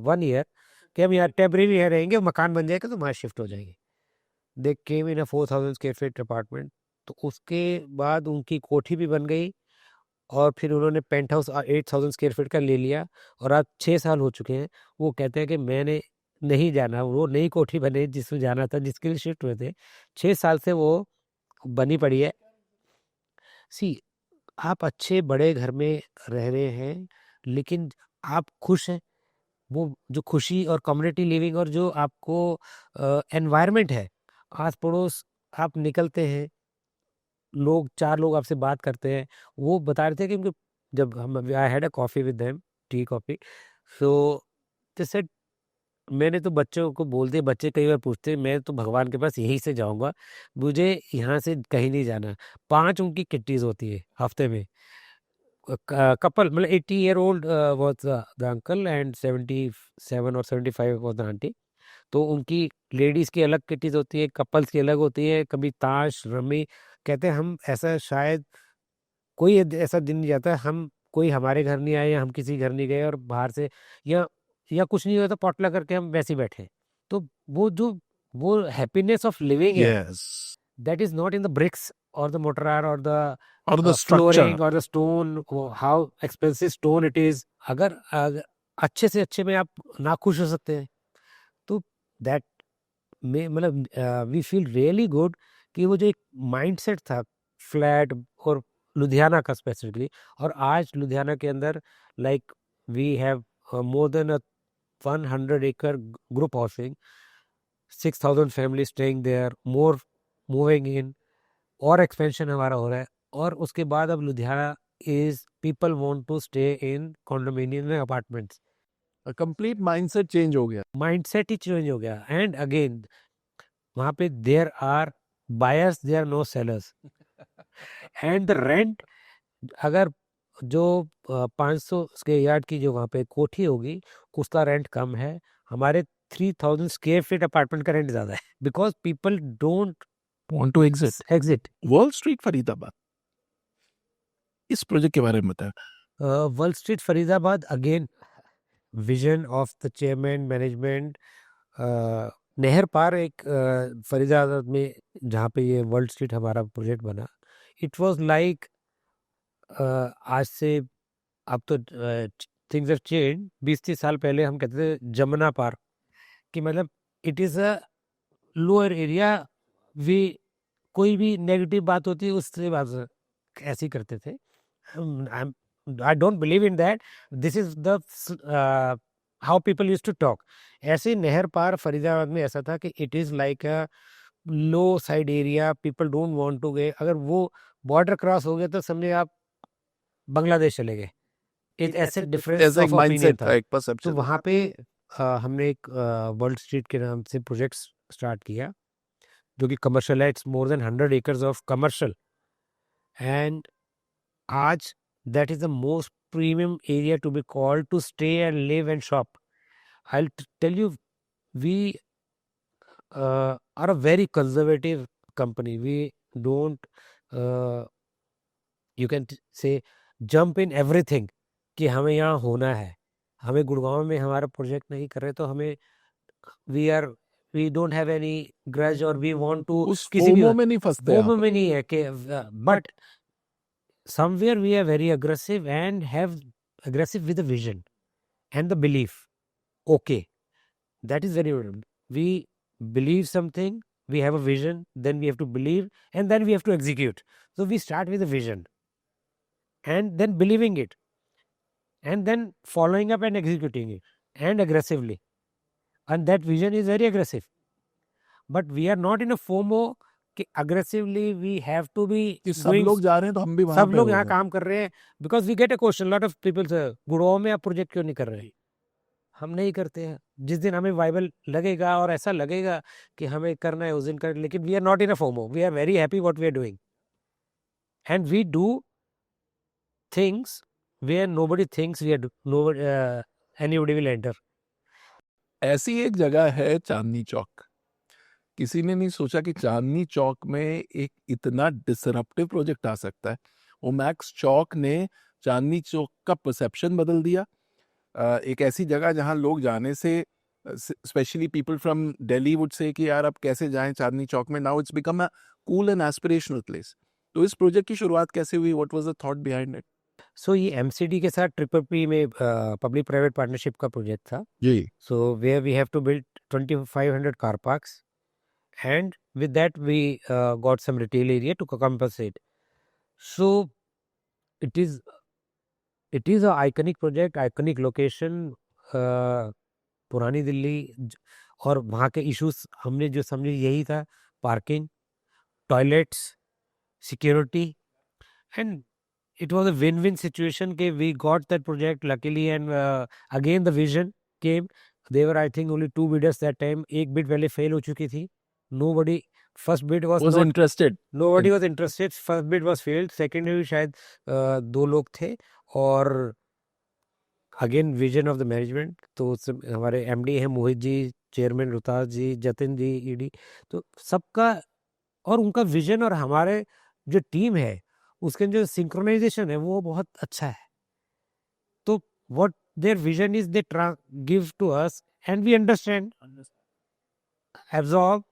1 year कि हम यहाँ टेम्परेरी यहाँ रहेंगे, मकान बन जाएगा तो वहाँ शिफ्ट हो जाएंगे. दे केम इन अ 4000 स्क्वायर फीट अपार्टमेंट. तो उसके बाद उनकी कोठी भी बन गई और फिर उन्होंने पेंट हाउस 8000 स्क्वायर फीट का ले लिया. और आज 6 साल हो चुके हैं. वो कहते हैं कि मैंने नहीं जाना, वो नई कोठी बने जिसमें जाना था, जिसके लिए शिफ्ट हुए थे, 6 साल से वो बनी पड़ी है. सी, आप अच्छे बड़े घर में रह रहे हैं, लेकिन आप खुश हैं. वो जो खुशी और कम्युनिटी लिविंग और जो आपको एनवायरनमेंट है, आस पड़ोस आप निकलते हैं, लोग 4 लोग आपसे बात करते हैं. वो बता रहे थे कि उनको, जब हम I had a coffee with them, tea coffee, so they said, मैंने तो बच्चों को बोल दिया, बच्चे कई बार पूछते हैं, मैं तो भगवान के पास यहीं से जाऊंगा, मुझे यहाँ से कहीं नहीं जाना. 5 उनकी किट्टीज होती है हफ्ते में. कपल मतलब 80-year-old was the uncle and 77 और 75 वाज द आंटी. तो उनकी लेडीज की अलग किट्टीज होती है, कपल्स की अलग होती है. कभी ताश रमी, कहते हैं हम ऐसा शायद कोई ऐसा दिन नहीं जाता हम कोई हमारे घर नहीं आए या हम किसी घर नहीं गए और बाहर से, या कुछ नहीं हुआ तो पॉटला करके हम वैसे ही बैठे. तो वो हैप्पीनेस ऑफ लिविंग है, yes. that is not in the bricks or the mortar or the और the flooring structure. or the stone, how expensive stone it is. अगर अच्छे से अच्छे में आप ना खुश हो सकते हैं, तो दैट में मतलब वी फील रियली गुड कि वो जो एक माइंडसेट था फ्लैट और लुधियाना का स्पेसिफिकली. और आज लुधियाना के अंदर like we have more than 100 acre group housing, 6000 family staying there, more moving in, और एक्सपेंशन हमारा हो रहा है. और उसके बाद अब Ludhiana is people want to stay in condominium में, अपार्टमेंट्स. कंप्लीट माइंडसेट चेंज हो गया. माइंडसेट ही चेंज हो गया. एंड अगेन वहाँ पे there are buyers, there no sellers. And the rent, अगर जो 500 स्क्वायर यार्ड की जो वहाँ पे कोठी होगी, उसका रेंट कम है. हमारे 3,000 स्क्वायर फीट अपार्टमेंट का रेंट ज्यादा है because people don't want to exit exit. World Street Faridabad, इस प्रोजेक्ट के बारे में बताया। World Street Faridabad again vision of the chairman management. नहर पार एक फरीदाबाद में जहाँ पे ये वर्ल्ड स्ट्रीट हमारा प्रोजेक्ट बना, इट वाज लाइक आज से अब तो थिंग्स हैव चेंज. 20-30 साल पहले हम कहते थे जमुना पार, कि मतलब it is a lower area. We कोई भी नेगेटिव बात होती है उससे बात ऐसे ही करते थे. I don't believe in that. This is the how people use to talk. ऐसे नहर पार फरीदाबाद में ऐसा था कि it is like a low side area. People don't want to गए. अगर वो बॉर्डर क्रॉस हो गया तो समझे आप बांग्लादेश चले गए. एक ऐसे डिफरेंस ऐसा एक ऑफ ओपिनियन माइंडसेट था. था, एक तो परसेप्शन। वहाँ पे हमने एक वर्ल्ड स्ट्रीट के नाम से प्रोजेक्ट स्टार्ट किया जो कि कमर्शियल है. It's more than 100 acres of commercial. And आज that is the most premium area to be called to stay and live and shop. I tell you, we are a very conservative company. We don't you can say jump in everything कि हमें यहाँ होना है. हमें गुड़गांव में हमारा project नहीं कर रहे तो हमें we don't have any grudge और वी वांट टू उस किसी भी फोमो में नहीं फंसते फोमो आप। में नहीं है कि but somewhere we are very aggressive and have aggressive with the vision and the belief. Okay, that is very important. We believe something, we have a vision, then we have to believe, and then we have to execute. So we start with a vision and then believing it and then following up and executing it and aggressively. And that vision is very aggressive. But we are not in a FOMO कि aggressively we have to be कि सब doing. लोग जा रहे हैं तो हम भी वहां सब पे लोग यहाँ होंगे। काम कर रहे हैं. Because we get a question lot of people से, गुड़गांव में आप प्रोजेक्ट क्यों नहीं कर रहे हैं? हम नहीं करते हैं. जिस दिन हमें वाइबल लगेगा और ऐसा लगेगा कि हमें करना है उस दिन कर. लेकिन we are not in a FOMO. We are very happy what we are doing and we do things where nobody thinks we are anybody will enter. ऐसी एक जगह है चांदनी चौक। किसी ने नहीं सोचा कि चांदनी चौक में एक इतना डिसरप्टिव प्रोजेक्ट आ सकता है। ओमैक्स चौक ने चांदनी चौक का परसेप्शन बदल दिया। एक ऐसी जगह जहां लोग जाने से, specially people from Delhi would say कि यार अब कैसे जाएं चांदनी चौक में। Now it's become a cool and aspirational place. तो इस प्रोजेक्ट की शुरुआत कैसे हुई? What was the thought behind it? So ये एमसीडी के साथ PPP में पब्लिक प्राइवेट पार्टनरशिप का प्रोजेक्ट था. जी। So where we have to build 2,500 car parks, and with that we got some retail area to compensate. So it is a iconic project, iconic location. पुरानी दिल्ली और वहाँ के issues हमने जो समझे यही था, parking, toilets, security, and it was a win-win situation कि we got that project luckily. And again the vision came. There were I think only 2 bidders that time. एक bid पहले fail हो चुकी थी. Nobody, first bid was not interested. nobody was interested. First bid was failed. Second में भी शायद 2 लोग थे. और again vision of the management. तो हमारे MD हैं मोहित जी, चेयरमैन रुताज जी, जतिन जी, ED. तो सबका और उनका विजन और हमारे जो टीम है उसके जो सिंक्रोनाइजेशन है वो बहुत अच्छा है. तो what their vision is they give to us and we understand, absorb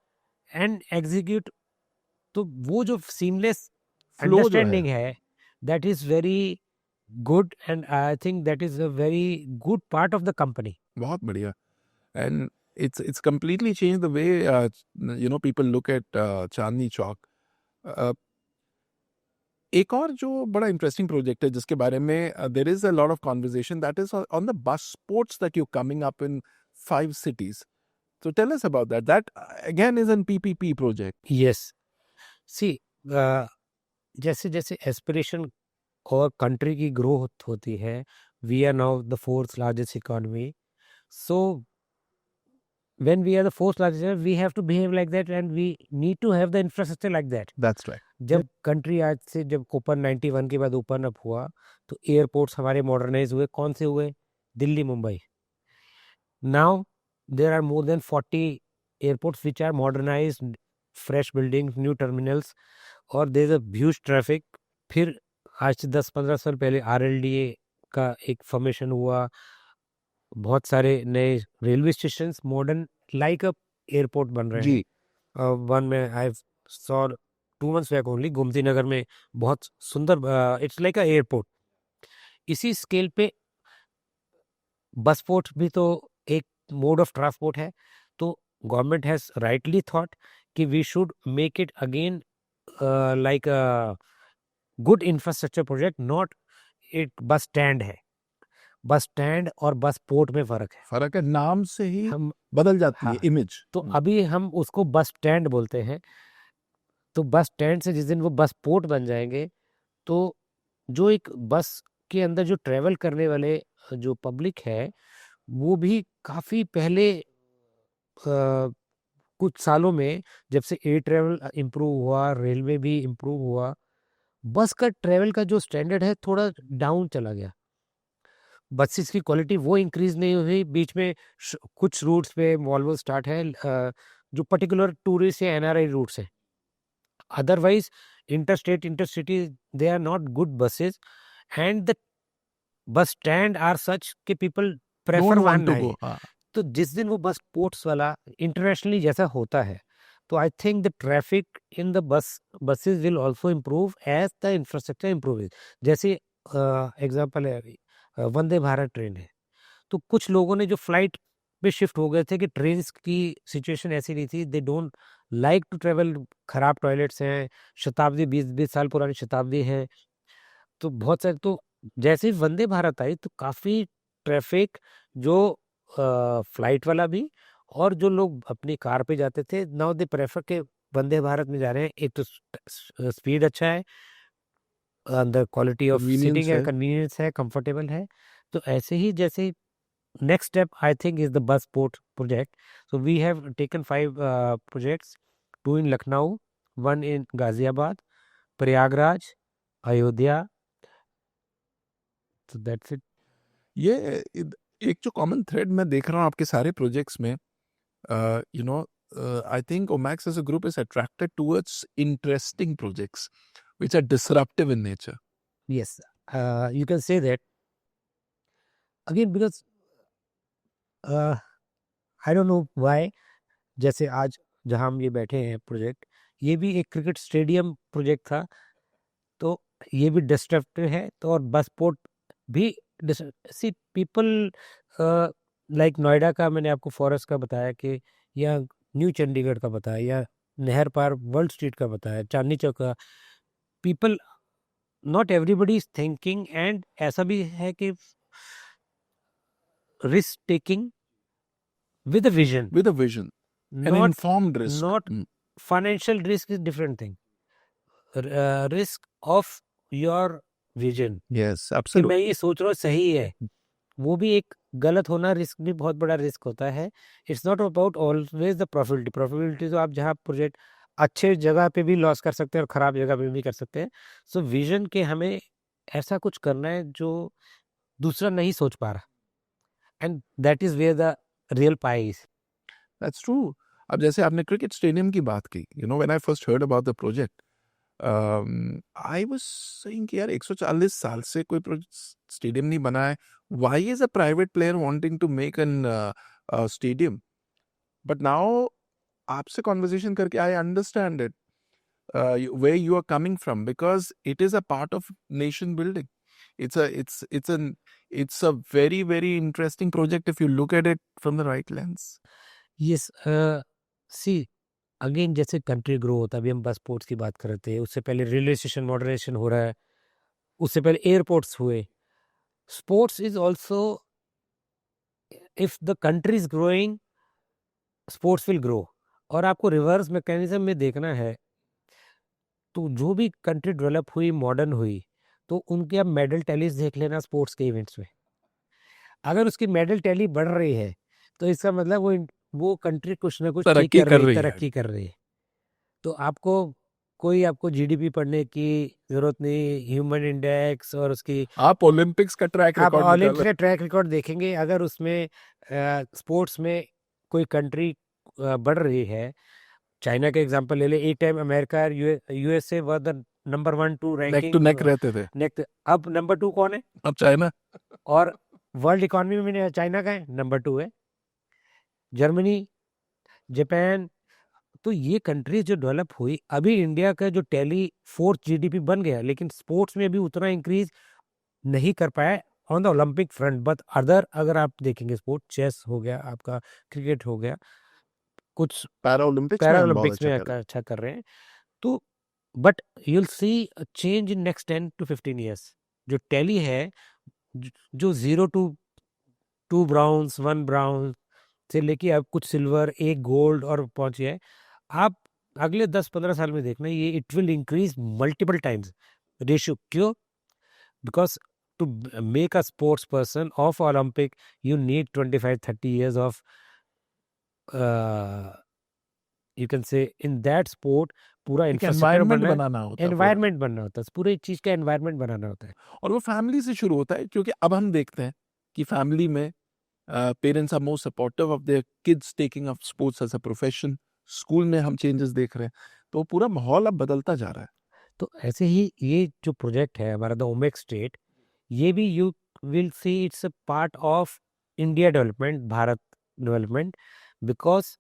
and execute. तो वो जो सीमलेस अंडरस्टैंडिंग है that is very good, and I think that is a very good part of the company. बहुत बढ़िया। And it's completely changed the way people look at Chandni Chowk. एक और जो बड़ा इंटरेस्टिंग प्रोजेक्ट है जिसके बारे में there is a lot of conversation, that is on the bus sports that you coming up in 5 cities. So tell us about that. That again is an PPP project. Yes. See, जैसे जैसे aspiration और country की growth होती है, we are now the 4th largest economy. So when we are the 4th largest, we have to behave like that and we need to have the infrastructure like that. That's right. जब country आज से जब open 91 के बाद open up हुआ तो airports हमारे modernise हुए. कौन से हुए? Delhi, Mumbai. Now there are more than 40 airports which are modernized, fresh buildings, new terminals, और there is a huge traffic. फिर आज से 10-15 साल पहले RLDA का एक फॉर्मेशन हुआ, बहुत सारे नए railway station modern like a airport बन रहे जी हैं. वन में I saw 2 months back only, Gomti Nagar में बहुत सुंदर, इट्स लाइक अ एयरपोर्ट. इसी स्केल पे बस पोर्ट भी तो एक मोड ऑफ ट्रांसपोर्ट है. तो गवर्नमेंट हैज राइटली थॉट कि we should make it again like a good infrastructure project, not एक बस स्टैंड है. बस स्टैंड और बस पोर्ट में फर्क है, नाम से ही हम बदल जाती है हाँ, इमेज. तो अभी हम उसको बस स्टैंड बोलते हैं. तो बस स्टैंड से जिस दिन वो बस पोर्ट बन जाएंगे, तो जो एक बस के अंदर जो ट्रेवल करने वाले जो पब्लिक है, वो भी काफी पहले कुछ सालों में जब से एयर ट्रेवल इम्प्रूव हुआ, रेलवे भी इम्प्रूव हुआ, बस का ट्रेवल का जो स्टैंडर्ड है थोड़ा डाउन चला गया. बसेस की क्वालिटी वो इंक्रीज नहीं हुई. बीच में कुछ रूट्स पे वॉल्वो स्टार्ट है, जो पर्टिकुलर टूरिस्ट या NRI रूट्स है. Otherwise interstate intercity they are not good buses, and the bus stand are such कि पीपल प्रेफर Don't वहां want to नहीं. go. तो जिस दिन वो बस पोर्ट्स वाला इंटरनेशनली जैसा होता है, तो I think the traffic in the buses will also improve as the infrastructure improve. जैसे एग्जांपल है, वंदे भारत ट्रेन है, तो कुछ लोगों ने जो फ्लाइट पे शिफ्ट हो गए थे कि ट्रेन की सिचुएशन ऐसी नहीं थी, they don't like to travel, खराब टॉयलेट्स हैं, शताब्दी 20-20 साल पुरानी शताब्दी है, तो बहुत सारे. तो जैसे ही वंदे भारत आई तो काफ़ी ट्रैफिक, जो फ्लाइट वाला भी और जो लोग अपनी कार पे जाते थे, नाउ दे प्रेफर के वंदे भारत में जा रहे हैं. एक तो स्पीड अच्छा है, the quality of Convenience sitting है, है. कन्वीनियंस है, कंफर्टेबल है. तो ऐसे ही जैसे next step I think is the bus port project. So we have taken 5 projects, 2 in Lucknow, 1 in Ghaziabad, Prayagraj, Ayodhya. So that's it. ये एक जो कॉमन थ्रेड मैं देख रहा हूँ आपके सारे प्रोजेक्ट्स में, you know, I think Omaxe as a group is attracted towards interesting projects which are disruptive in nature. Yes, you can say that again because I don't know why. जैसे आज जहाँ हम ये बैठे हैं प्रोजेक्ट, ये भी एक क्रिकेट स्टेडियम प्रोजेक्ट था, तो ये भी डिस्ट्रक्टिव है. तो और बस पोर्ट भी सी पीपल लाइक नोएडा का मैंने आपको फॉरेस्ट का बताया, कि या न्यू चंडीगढ़ का बताया, या नहर पार वर्ल्ड स्ट्रीट का बताया, चांदनी चौक का. People, not everybody is thinking, and ऐसा भी है कि risk taking with a vision, With a vision, an not informed risk. not financial risk is different thing. Risk of your vision, Yes, कि absolutely. मैं ये सोच रहा हूँ सही है, वो भी एक गलत होना, रिस्क भी बहुत बड़ा रिस्क होता है. It's not about always the profitability. Profitability तो आप जहाँ प्रोजेक्ट अच्छे जगह पे भी लॉस कर सकते हैं और खराब जगह पे भी कर सकते हैं. सो विजन के हमें ऐसा कुछ करना है जो दूसरा नहीं सोच पा रहा, and that is where the real pie is. That's true. अब जैसे आपने क्रिकेट स्टेडियम की बात की, you know, when I first heard about the project, I was saying कि यार 140 साल से कोई स्टेडियम नहीं बना है. Why is a private player wanting to make an stadium? But now आपसे conversation करके I understand it, where you are coming from, because it is a part of nation building. It's a very, very interesting project if you look at it from the right lens. Yes, see again जैसे country grow होता है, अभी हम बस ports की बात कर रहे थे, उससे पहले रेलवे स्टेशन मॉडर्नाइजेशन हो रहा है, उससे पहले एयरपोर्ट्स हुए. Sports is also, if the country is growing, sports will grow. और आपको रिवर्स मैकेनिज्म में देखना है, तो जो भी कंट्री डेवलप हुई, मॉडर्न हुई, तो उनके आप मेडल टैलीज देख लेना स्पोर्ट्स के इवेंट्स में. अगर उसकी मेडल टैली बढ़ रही है, तो इसका मतलब वो कंट्री कुछ ना कुछ ठीक तरक्की कर रही है. तरक्की कर रही है. तो आपको जीडीपी पढ़ने की जरूरत नहीं, ह्यूमन इंडेक्स और उसकी, आप ओलंपिक्स का ट्रैक आप रिकॉर्ड ओलंपिक्स निकालो. का ट्रैक रिकॉर्ड देखेंगे, अगर उसमें स्पोर्ट्स में कोई कंट्री बढ़ रही है, चाइना का एग्जांपल ले ले, एक टाइम अमेरिका और USA were the number 1-2 neck ranking, two neck रहते थे, नेक्स्ट, अब नंबर 2 कौन है? अब चाइना। और वर्ल्ड इकोनॉमी में चाइना का है नंबर 2 है, जर्मनी, जापान। तो ये कंट्रीज जो डेवलप हुई, अभी इंडिया का जो टेली फोर्थ जीडीपी बन गया, लेकिन स्पोर्ट्स में भी उतना इंक्रीज नहीं कर पाया on the Olympic front. But other अगर आप देखेंगे स्पोर्ट, चेस हो गया आपका, क्रिकेट हो गया, कुछ पैरा ओलंपिक्स पैरा में बहुत ओलंपिक्स अच्छा में कर रहे हैं। अच्छा कर रहे हैं। तो but you'll see change in next 10 to 15 years. जो टेली है, जो 0 to 2 ब्राउन्स 1 ब्राउन से लेके अब कुछ सिल्वर, एक गोल्ड और पहुंच गया है, आप अगले 10-15 साल में देखना, ये it will increase multiple times ratio. क्यों? Because to make a sports person of Olympic you need 25-30 years of you can say in that sport पूरा एक इंफ्रास्ट्रक्चर एनवायरनमेंट बनना है, बनाना होता है पूरा। एनवायरनमेंट बनना होता है, पूरे चीज का एनवायरनमेंट बनाना होता है। और वो फैमिली से शुरू होता है, क्योंकि अब हम देखते हैं कि फैमिली में parents are more supportive of their kids taking up sports as a profession. School में हम चेंजेस देख रहे हैं, तो पूरा माहौल अब बदलता जा रहा है। तो ऐसे ही ये जो प्रोजेक्ट है हमारा द ओमेक स्टेट, ये भी you will see it's a part of India development, Bharat development. Because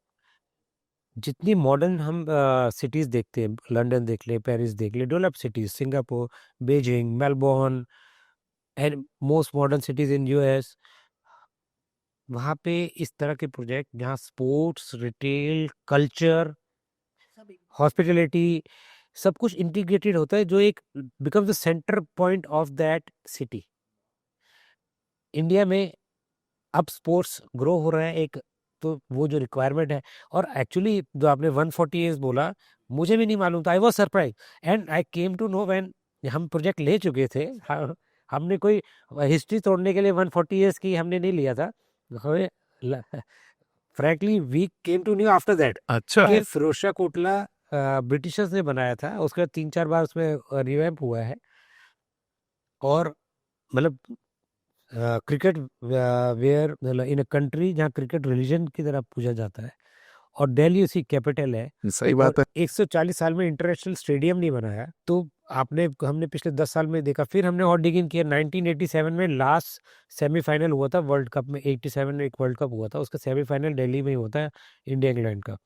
जितनी मॉडर्न हम सिटीज देखते हैं, लंदन देख ले, पेरिस देख ले, develop cities, Singapore, Beijing, Melbourne and most modern cities in US, वहाँ पे इस तरह के प्रोजेक्ट जहाँ स्पोर्ट्स, रिटेल, कल्चर, हॉस्पिटलिटी, सब कुछ इंटीग्रेटेड होता है, जो एक become the centre point of that city. India में अब स्पोर्ट्स ग्रो हो रहा है एक, तो वो जो रिक्वायरमेंट है, और एक्चुअली जो आपने 140 years बोला, मुझे भी नहीं मालूम था, I was surprise and I came to know when हम प्रोजेक्ट ले चुके थे। हमने कोई हिस्ट्री तोड़ने के लिए 140 years की हमने नहीं लिया था, हमें frankly we came to knew after that अच्छा कि फिरोज शाह कोटला ब्रिटिशर्स ने बनाया था, उसके बाद 3-4 बार उसमें रिवैम्प हुआ है। और मतलब cricket where in a country जहाँ क्रिकेट रिलीजन की तरह पूजा जाता है, और दिल्ली उसकी कैपिटल है, सही और बात है। 140 साल में इंटरनेशनल स्टेडियम नहीं बनाया। तो हमने पिछले 10 साल में देखा, फिर हमने और डिगिंग किया। 1987 में लास्ट सेमीफाइनल हुआ था वर्ल्ड कप में, 87 में एक वर्ल्ड कप हुआ था, उसका सेमीफाइनल दिल्ली में ही होता है, इंडिया इंग्लैंड का।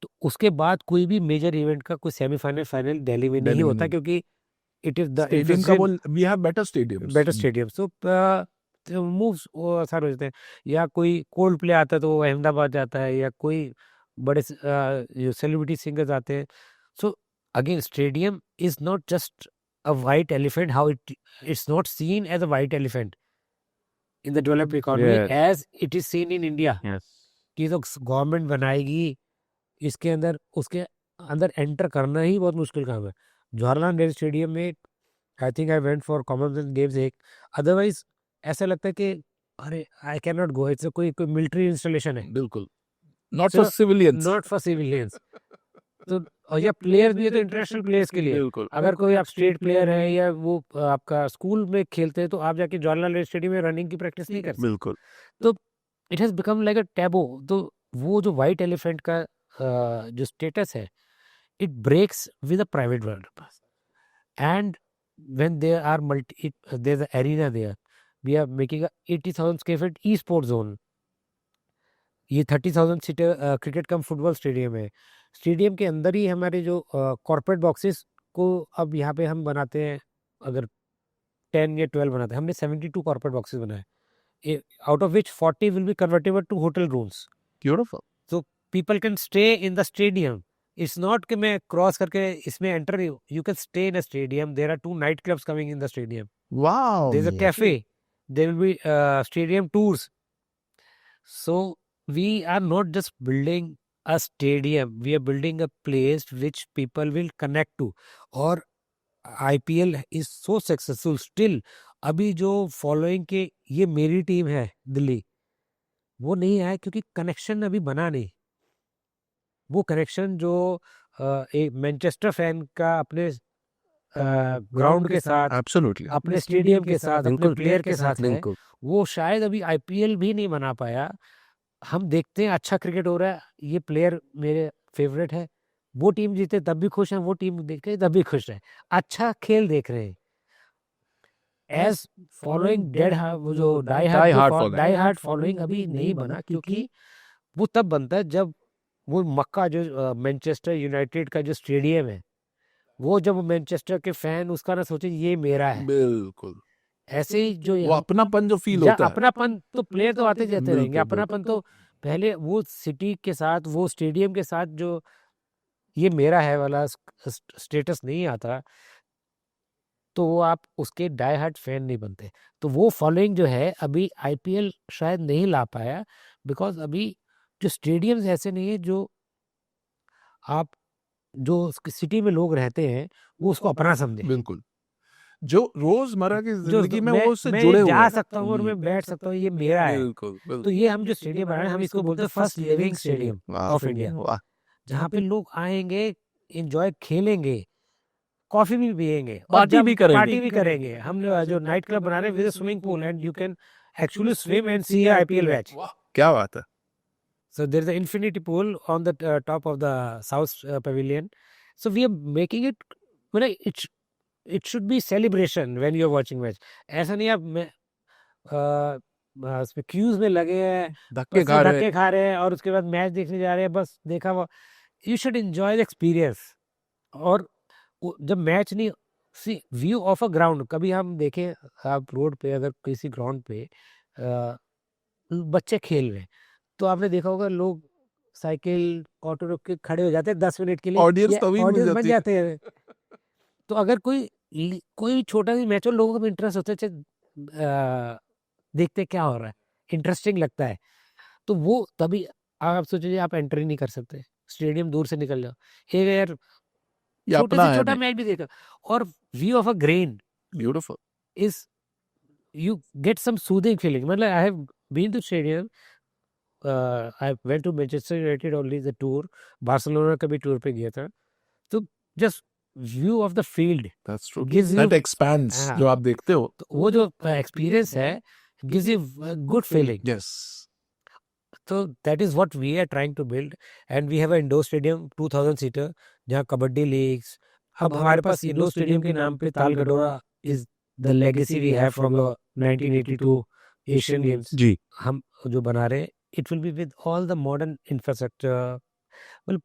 तो उसके बाद कोई भी मेजर इवेंट का कोई सेमीफाइनल फाइनल दिल्ली में नहीं दिल्ली में होता, नहीं। क्योंकि इट इज द स्टेडियम का वो, we have better stadiums. Better stadium. So moves वो आसान हो जाते हैं। या कोई कोल्ड प्ले आता है तो वो अहमदाबाद जाता है, या कोई बड़े जो सेलिब्रिटी सिंगर्स आते हैं। So again stadium is not just a white elephant, how it's not seen as a white elephant in the developed economy as it is seen in India. कि तो गवर्नमेंट बनाएगी, इसके अंदर उसके अंदर एंटर करना ही बहुत मुश्किल काम है। जवाहरलाल नेहरू स्टेडियम में I think I went for Commonwealth games एक, अदरवाइज ऐसा लगता है कि अरे I can not go, it's कोई मिलिट्री इंस्टॉलेशन है, बिल्कुल, not for civilians. Not for civilians. तो और या प्लेयर्स भी है तो इंटरनेशनल प्लेयर्स के लिए। बिल्कुल। अगर कोई आप स्टेट प्लेयर है या वो आपका स्कूल में खेलते हैं, तो आप जाके जवाहरलाल नेहरू स्टेडियम में रनिंग की प्रैक्टिस नहीं कर सकते। बिल्कुल। तो it has become like a taboo. तो वो जो वाइट एलिफेंट का जो स्टेटस है, it breaks with the private world. And when there are there's an arena there, we are making a 80,000 square feet e-sport zone. ये 30,000 seater cricket कम football stadium है। Stadium के अंदर ही हमारे जो कॉर्पोरेट बॉक्सेस को अब यहाँ पे हम बनाते हैं, अगर 10 या 12 बनाते हैं, हमने 72 कॉर्पोरेट बॉक्सेस बनाए, out of which 40 will be convertible to hotel rooms. Beautiful. So people can stay in the stadium. It's not कि मैं क्रॉस करके इसमें एंटर नहीं, you can stay in a stadium. There are 2 night clubs coming in the stadium. Wow. There's a cafe. There will be stadium tours. So we are not just building a stadium. We are building a place which people will connect to. और IPL is so successful still. अभी जो following के ये मेरी team है दिल्ली, वो नहीं आया क्योंकि कनेक्शन अभी बना नहीं। वो कनेक्शन जो एक मैनचेस्टर फैन का अपने ग्राउंड के साथ, एब्सोल्युटली, अपने स्टेडियम के साथ, अपने प्लेयर के साथ है, बिल्कुल। वो शायद अभी IPL भी नहीं बना पाया। हम देखते हैं अच्छा क्रिकेट हो रहा है, ये प्लेयर मेरे फेवरेट है, वो टीम जीते तब भी खुश हैं, वो टीम देख के तब भी खुश हैं, अच्छा खेल देख रहे हैं। एज फॉलोइंग डेड, वो जो Die hard following. Die hard following अभी नहीं बना, क्योंकि वो तब बनता है जब वो मक्का जो मैनचेस्टर यूनाइटेड का जो स्टेडियम है, वो जब मैनचेस्टर के फैन उसका ना सोचे ये मेरा है। बिल्कुल, ऐसे ही जो वो अपनापन जो फील होता है। अपनापन तो प्लेयर तो आते जाते रहेंगे, बिल्कुल, अपनापन तो पहले वो सिटी के साथ, वो स्टेडियम के साथ जो ये मेरा है वाला स्टेटस नहीं आता, तो वो आप उसके डाई हार्ड फैन नहीं बनते। तो वो फॉलोइंग जो है अभी आईपीएल शायद नहीं ला पाया, बिकॉज अभी जो स्टेडियम्स ऐसे नहीं है जो आप जो सिटी में लोग रहते हैं वो उसको अपना समझे, बिल्कुल, जो रोजमर्रा की जो जिंदगी में मैं वो उससे मैं जुड़े हुए जा हैं। सकता हूँ और मैं बैठ सकता हूँ, ये मेरा है। बिल्कुल, तो बिल्कुल। ये हम जो स्टेडियम बना रहे हैं, हम इसको बोलते हैं फर्स्ट लिविंग स्टेडियम वाह, ऑफ इंडिया, वाह। जहाँ पे लोग आएंगे, एंजॉय खेलेंगे, कॉफी भी पियेंगे और पार्टी भी करेंगे। पार्टी भी करेंगे। हम जो नाइट क्लब बना रहे हैं with swimming pool, and you can actually swim and see IPL match. क्या बात है। So there is an infinity pool on the top of the south pavilion. So we are making it, it should be celebration when you are watching match. ऐसा नहीं आप उसमें cues में लगे हैं, धक्के बस खा रहे धक्के खा रहे हैं और उसके बाद मैच देखने जा रहे हैं, बस देखा वो। You should enjoy the experience. और जब मैच नहीं, सी व्यू ऑफ अ ग्राउंड, कभी हम देखें आप रोड पे अगर किसी ग्राउंड पे बच्चे खेल रहे हैं, तो आपने देखा होगा लोग साइकिल ऑटो रोक के खड़े हो जाते हैं 10 मिनट के लिए, ऑडियंस तभी मिल ऑडियंस बन जाती है। जाते हैं। तो अगर कोई छोटा सी मैच हो, लोगों को भी इंटरेस्ट होता है, देखते क्या हो रहा है, इंटरेस्टिंग लगता है, तो वो तभी आप सोचिए आप एंट्री नहीं कर सकते, स्टेडियम दूर से निकल जाओ, एक यार ये छोटे अपना से है छोटा नहीं। मैच भी देखा। और view of a grain beautiful. is you get some soothing feeling. मतलब I have been to stadium, I went to Manchester United only the tour, Barcelona का भी tour पे गया था, तो just view of the field That's true. gives you, That expands हाँ, जो आप देखते हो। तो वो जो experience है gives you a good feeling. Yes. So that is what we are trying to build, and we have an indoor stadium 2000 seater जहाँ कबड्डी लीग्स। अब हमारे पास इंडोर स्टेडियम के नाम पे तालगडोरा is the legacy we have from the 1982 Asian Games। जी। हम जो बना रहे हैं, it will be with all the modern infrastructure। मतलब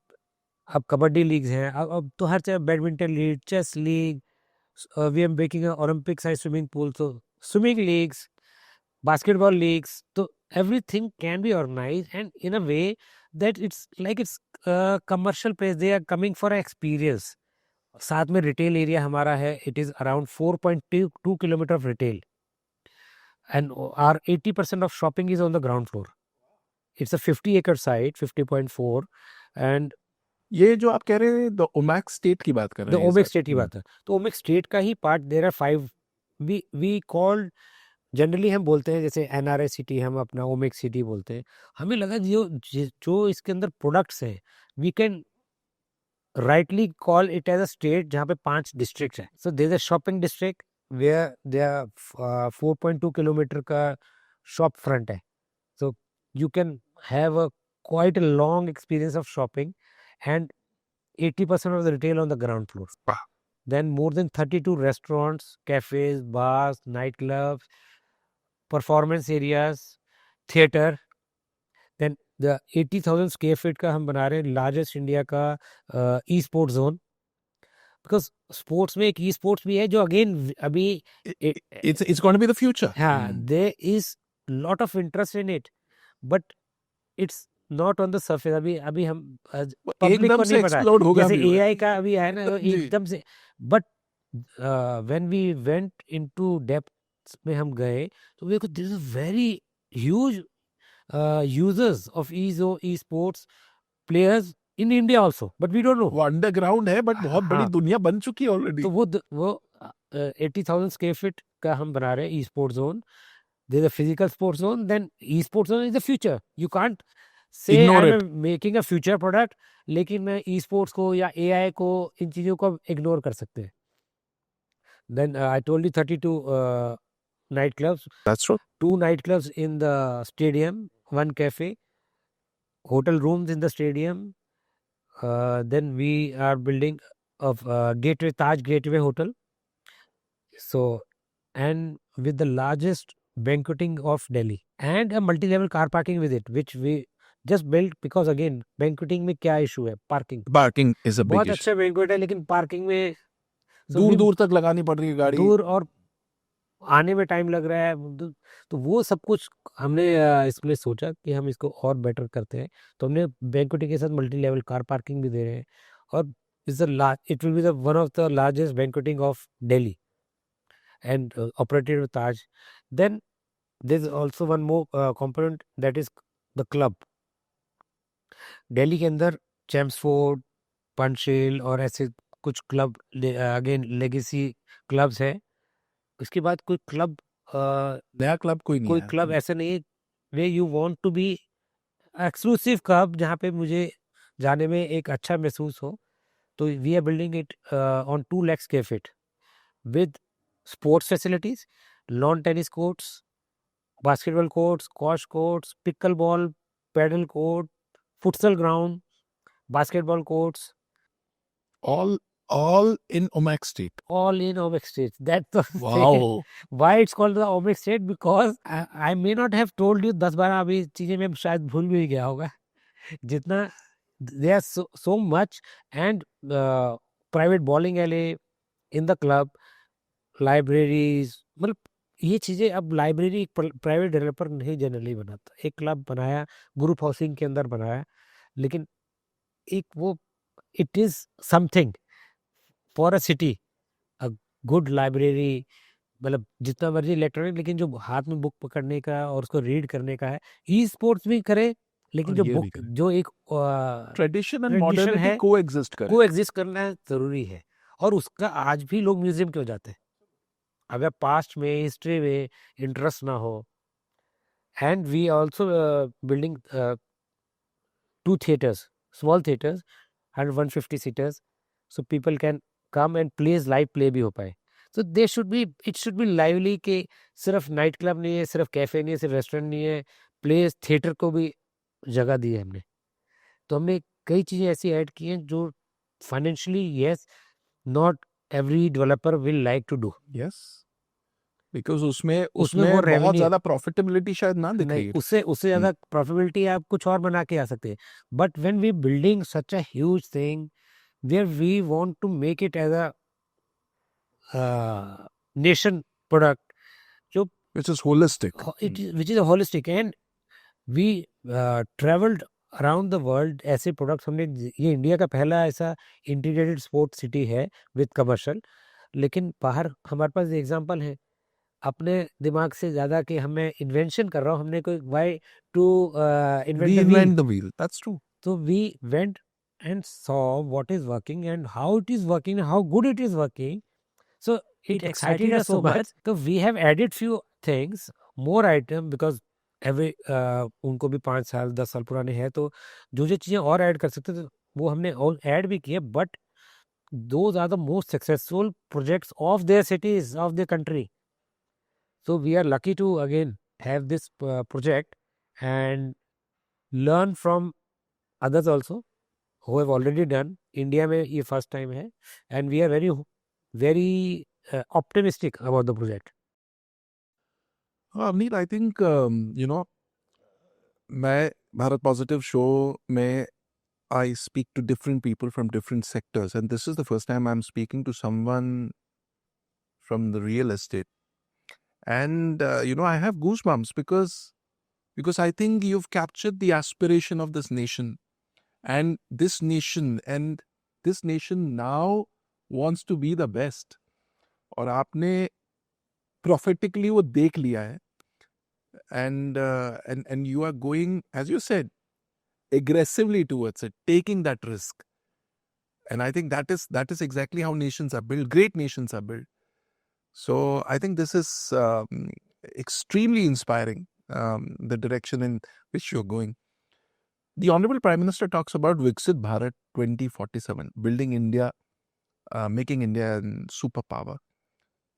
अब कबड्डी लीग्स हैं, अब तो हर जगह badminton league, chess league, we are making Olympic size swimming pool, तो swimming leagues, basketball leagues, so everything can be organized and in a way that it's like it's a commercial place, they are coming for an experience। साथ में retail area हमारा है, it is around 4.2 kilometer of retail, and our 80% of shopping is on the ground floor। It's a 50-acre site, 50.4, and ये जो आप कह रहे हैं द ओमैक स्टेट की बात कर द रहे हैं ओमेक सर। स्टेट की बात है, तो ओमेक स्टेट का ही part, there are 5, we called, generally हम बोलते हैं जैसे एनआरआई सिटी, हम अपना ओमेक सिटी बोलते हैं। हमें लगा जो इसके अंदर प्रोडक्ट्स हैं, we can rightly call it as a state जहाँ पे 5 डिस्ट्रिक्ट है। So there is a shopping district where there 4.2 kilometre का शॉप फ्रंट है, so you can have a quite a long experience of shopping, and 80% of the retail on the ground floor। Wow. Then more than 32 restaurants, cafes, bars, nightclubs, performance areas, theater। Then the 80,000 square feet का हम बना रहे हैं largest India का ई sports zone, because sports में एक e sports भी है जो अगेन अभी It's going to be the future. हाँ, there is lot of interest in it, but it's not on the surface. अभी हम पब्लिक एकदम को से नहीं पता है, explode होगा जैसे भी वो। एआई का अभी है ना, जी। एकदम से। But when we went into depth में हम गए, तो देखो this is very huge users of e-sports players in India also, but we don't know। वो अंडरग्राउंड है बट बहुत बड़ी हाँ। दुनिया बन चुकी है ऑलरेडी। तो वो 80,000 स्क्वायर फीट का हम बना रहे हैं e sports zone. There is a physical sports zone, then e sports zone is the future. You can't say Ignore I it. Am making a future product, लेकिन मैं ई स्पोर्ट्स को या AI को, इन चीजों को इग्नोर कर सकते हैं। Then I told you 32 night clubs, That's true. 2 night clubs in the stadium, 1 cafe, hotel rooms in the stadium. Then we are building of Gateway Taj Gateway Hotel. So, and with the largest banqueting of Delhi and a multi-level car parking with it, which we just built because again banqueting में क्या issue है? Parking. Parking is a big बहुत issue. अच्छा banquet है लेकिन parking में दूर दूर तक लगानी पड़ रही है गाड़ी. दूर और आने में टाइम लग रहा है. तो वो सब कुछ हमने इसमें सोचा कि हम इसको और बेटर करते हैं. तो हमने बैंक्वेटिंग के साथ मल्टी लेवल कार पार्किंग भी दे रहे हैं और it will be the one of the largest बैंक्वेटिंग of Delhi and operated with Taj. Then there's also one more component that is the club. Delhi के अंदर चैम्सफोर्ड, पंचशील और ऐसे कुछ क्लब अगेन लेगेसी क्लब्स है. उसके बाद कोई क्लब नया क्लब कोई नहीं कोई है. क्लब ऐसे नहीं है way you want to be exclusive club जहाँ पे मुझे जाने में एक अच्छा महसूस हो. तो we are building it on 2 lakh square feet with sports facilities, lawn tennis courts, basketball courts, squash courts, pickleball, paddle court, futsal ground, basketball courts, all in Omak State. all in Omek State. That's the Wow. why it's called the Omek State, because I may not have told you 10-12 अभी चीजें मैं शायद भूल भी गया होगा जितना there are so much. And private bowling alley in the club, libraries, मतलब ये चीजें अब लाइब्रेरी प्राइवेट डेवलपर नहीं जनरली बनाता. एक क्लब बनाया, ग्रुप हाउसिंग के अंदर बनाया, लेकिन एक वो it is something for a city, a good library. मतलब जितना मर्जी इलेक्ट्रॉनिक, लेकिन जो हाथ में बुक पकड़ने का और उसको रीड करने का है. ई स्पोर्ट्स भी करे लेकिन जो बुक जो एक ट्रेडिशन एंड tradition मॉडर्निटी है, कोएग्जिस्ट करे. को एग्जिस्ट करना जरूरी है. और उसका आज भी लोग म्यूजियम क्यों जाते हैं? अगर पास्ट में हिस्ट्री में इंटरेस्ट ना हो. And we also building 2 theaters, small theaters, 150 सीटर्स, so people can come and plays live play भी हो पाए. so they should be it should be lively कि सिर्फ नाइट क्लब नहीं है, सिर्फ कैफे नहीं है, सिर्फ रेस्टोरेंट नहीं है, प्लेस थिएटर को भी जगह दी है हमने. तो हमने कई चीजें ऐसी ऐड की हैं जो financially yes not every developer will like to do. Yes, because उसमें वो बहुत revenue- ज्यादा प्रॉफिटेबिलिटी शायद ना दिखे. नहीं, उससे ज्यादा प्रॉफिटेबिलिटी आप कुछ और बना के आ सकते हैं. But when we building such a huge thing where we want to make it as a nation product, जो which is holistic. which is a holistic, and we traveled around the world. ऐसे products हमने, ये India का पहला ऐसा integrated sports city है with commercial. लेकिन बाहर हमारे पास एग्जांपल है. अपने दिमाग से ज्यादा कि हमें इन्वेंशन कर रहा हूँ, हमने कोई why to Reinvent the wheel. That's true. So we went and saw what is working and how it is working, how good it is working. So it excited us so much. So we have added few things, more item, because every उनको भी 5 साल 10 साल पुराने हैं, तो जो जो चीजें और ऐड कर सकते थे वो हमने और ऐड भी किए. But those are the most successful projects of their cities, of their country. So we are lucky to again have this project and learn from others also who have already done. India में ये first time है, and we are very optimistic about the project. Avneet, I think मैं Bharat positive show में I speak to different people from different sectors, and this is the first time I'm speaking to someone from the real estate. And I have goosebumps because I think you've captured the aspiration of this nation, and this nation now wants to be the best. और आपने prophetically वो देख लिया है, and you are going, as you said, aggressively towards it, taking that risk. And I think that is exactly how nations are built. Great nations are built. So I think this is extremely inspiring, the direction in which you're going. The Honorable Prime Minister talks about Viksit Bharat 2047, building India, making India a superpower.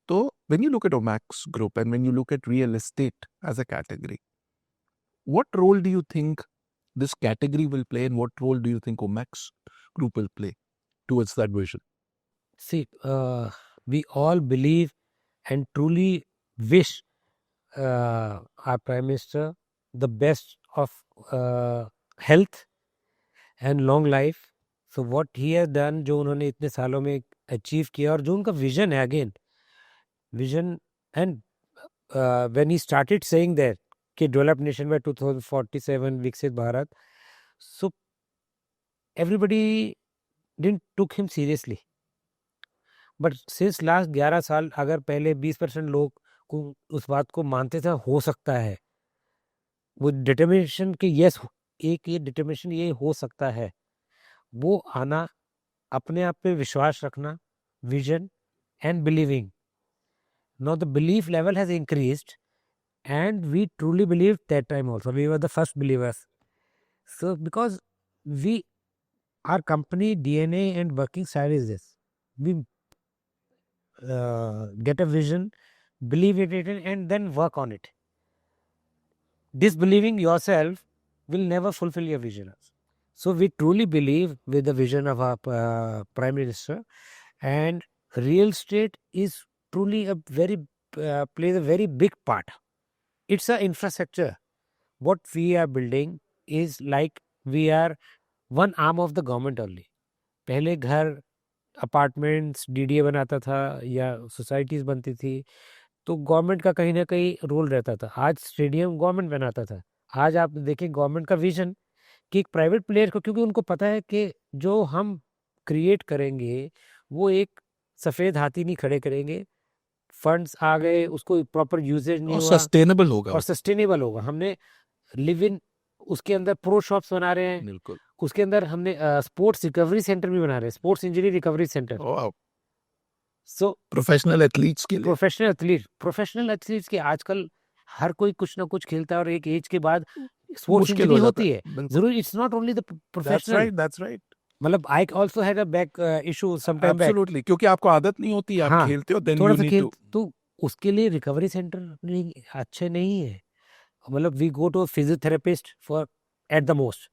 So when you look at Omax Group and when you look at real estate as a category, what role do you think this category will play, and what role do you think Omax Group will play towards that vision? See, we all believe and truly wish our Prime Minister the best of health and long life. So what he has done, जो उन्होंने इतने सालों में achieve किया और जो उनका vision है, again vision, and when he started saying that कि developed nation by 2047 विकसित Bharat, so everybody didn't took him seriously. But since last 11 साल, अगर पहले 20% लोग को उस बात को मानते थे हो सकता है, वो डिटर्मिनेशन के यस, एक ये डिटर्मिनेशन ये हो सकता है, वो आना, अपने आप पे विश्वास रखना, vision and believing. Now the belief level has increased, and we truly believed that time also. We were the first believers. So because our company DNA and working style is this: we get a vision, believe in it, and then work on it. Disbelieving yourself will never fulfill your vision. So we truly believe with the vision of our Prime Minister, and real estate is truly a very plays a very big part. It's a infrastructure. What we are building is like we are one arm of the government only. पहले घर, apartments DDA बनाता था या societies बनती थी, तो government का कहीं ना कहीं रोल रहता था. आज स्टेडियम गवर्नमेंट बनाता था. आज आप देखें गवर्नमेंट का विजन कि एक प्राइवेट प्लेयर को, क्योंकि उनको पता है कि जो हम क्रिएट करेंगे वो एक सफ़ेद हाथी नहीं खड़े करेंगे, फंड्स आ गए, उसको प्रॉपर यूजेज नहीं हुआ, सस्टेनेबल होगा और सस्टेनेबल होगा. हमने लिव इन, उसके अंदर प्रो शॉप्स बना रहे हैं, बिल्कुल. उसके अंदर हमने स्पोर्ट्स रिकवरी सेंटर भी बना रहे हैं, स्पोर्ट्स इंजरी रिकवरी सेंटर. सो प्रोफेशनल एथलीट्स के लिए, प्रोफेशनल एथलीट्स के आजकल हर कोई कुछ ना कुछ खेलता है, और एक एज के बाद स्पोर्ट्स मुश्किल इंजरी हो जाता होती है. जरूर it's not only the professional. That's right. मतलब I also had a back issue some time back. Absolutely. क्योंकि आपको आदत नहीं होती, आप हाँ, खेलते हो, then थोड़ा you सा need खेल, to. तो उसके लिए रिकवरी सेंटर नहीं अच्छे नहीं है. मतलब we go to physiotherapist for at the most,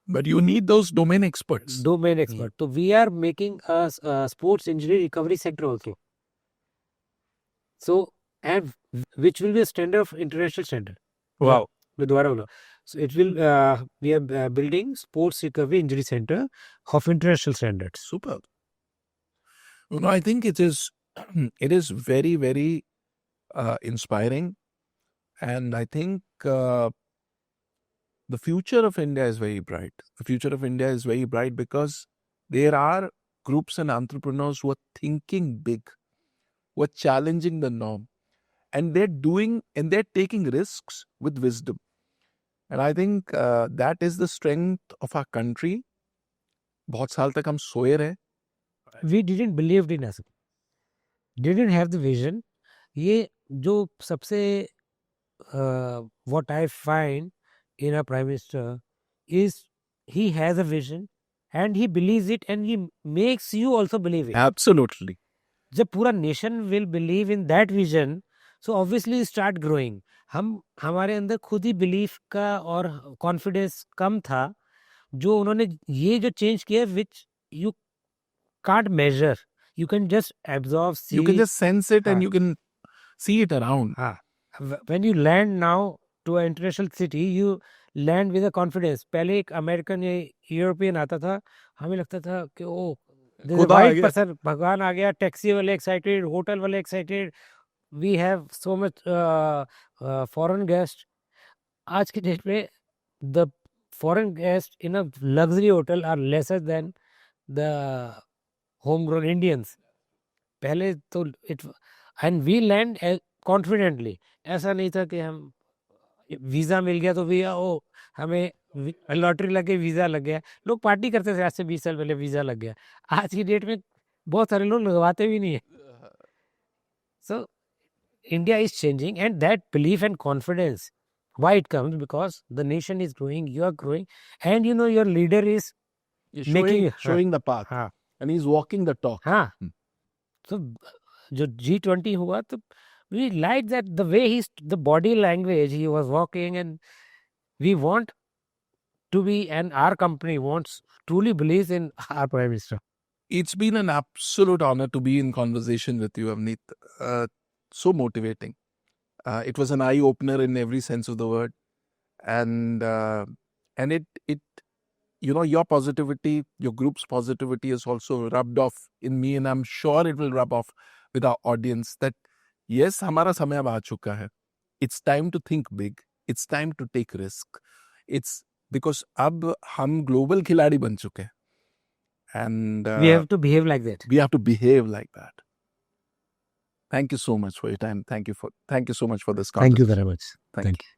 But you need those domain experts. domain expert. So we are making a sports injury recovery center also. So, and which will be a standard of international standard. Wow. With Dwarala. So it will, we are building sports recovery injury center of international standards. Super. You know, I think it is very, very inspiring. And I think the future of India is very bright. The future of India is very bright because there are groups and entrepreneurs who are thinking big, who are challenging the norm, and they're taking risks with wisdom. And I think that is the strength of our country. बहुत साल तक हम सोए रहे. We didn't believe in us. Didn't have the vision. ये जो सबसे what I find in a prime minister is he has a vision and he believes it, and he makes you also believe it. Absolutely. जब पूरा nation will believe in that vision, so obviously start growing. हमारे अंदर खुद ही belief का और confidence कम था, जो उन्होंने ये जो चेंज किया, which you can't measure, you can just absorb, see. You can just sense it, हाँ. and you can see it around. हाँ. When you land now to an international city, you land with a confidence. पहले एक American या European आता था, हमें लगता था कि ओ वाइट पर्सन, भगवान आ गया. टैक्सी वाले एक्साइटेड, होटल वाले excited, we have so much foreign guest. आज के डेट में the foreign guest in a luxury hotel are lesser than the home grown Indians. पहले तो it, and we land confidently. ऐसा नहीं था कि हम वीज़ा मिल गया तो भैया ओ हमें लॉटरी लग गई, वीज़ा लग गया. लोग पार्टी करते थे आज से 20 साल पहले, वीज़ा लग गया. आज की डेट में बहुत सारे लोग लगवाते भी नहीं है. So India is changing, and that belief and confidence, why it comes? Because the nation is growing, you are growing, and you know your leader is showing the path, हाँ. and he's walking the talk. हाँ. So जो G20 हुआ, तो we like that the way the body language he was walking, and we want to be, and our company truly believes in our Prime Minister. It's been an absolute honor to be in conversation with you, Avneet. So motivating. It was an eye opener in every sense of the word, and it your positivity, your group's positivity is also rubbed off in me, and I'm sure it will rub off with our audience that yes, हमारा समय अब आ चुका है. It's time to think big. It's time to take risk. It's because अब हम global खिलाड़ी बन चुके हैं. And We have to behave like that. we have to behave like that. Thank you so much for your time. Thank you so much for this conversation. Thank you very much. Thank you.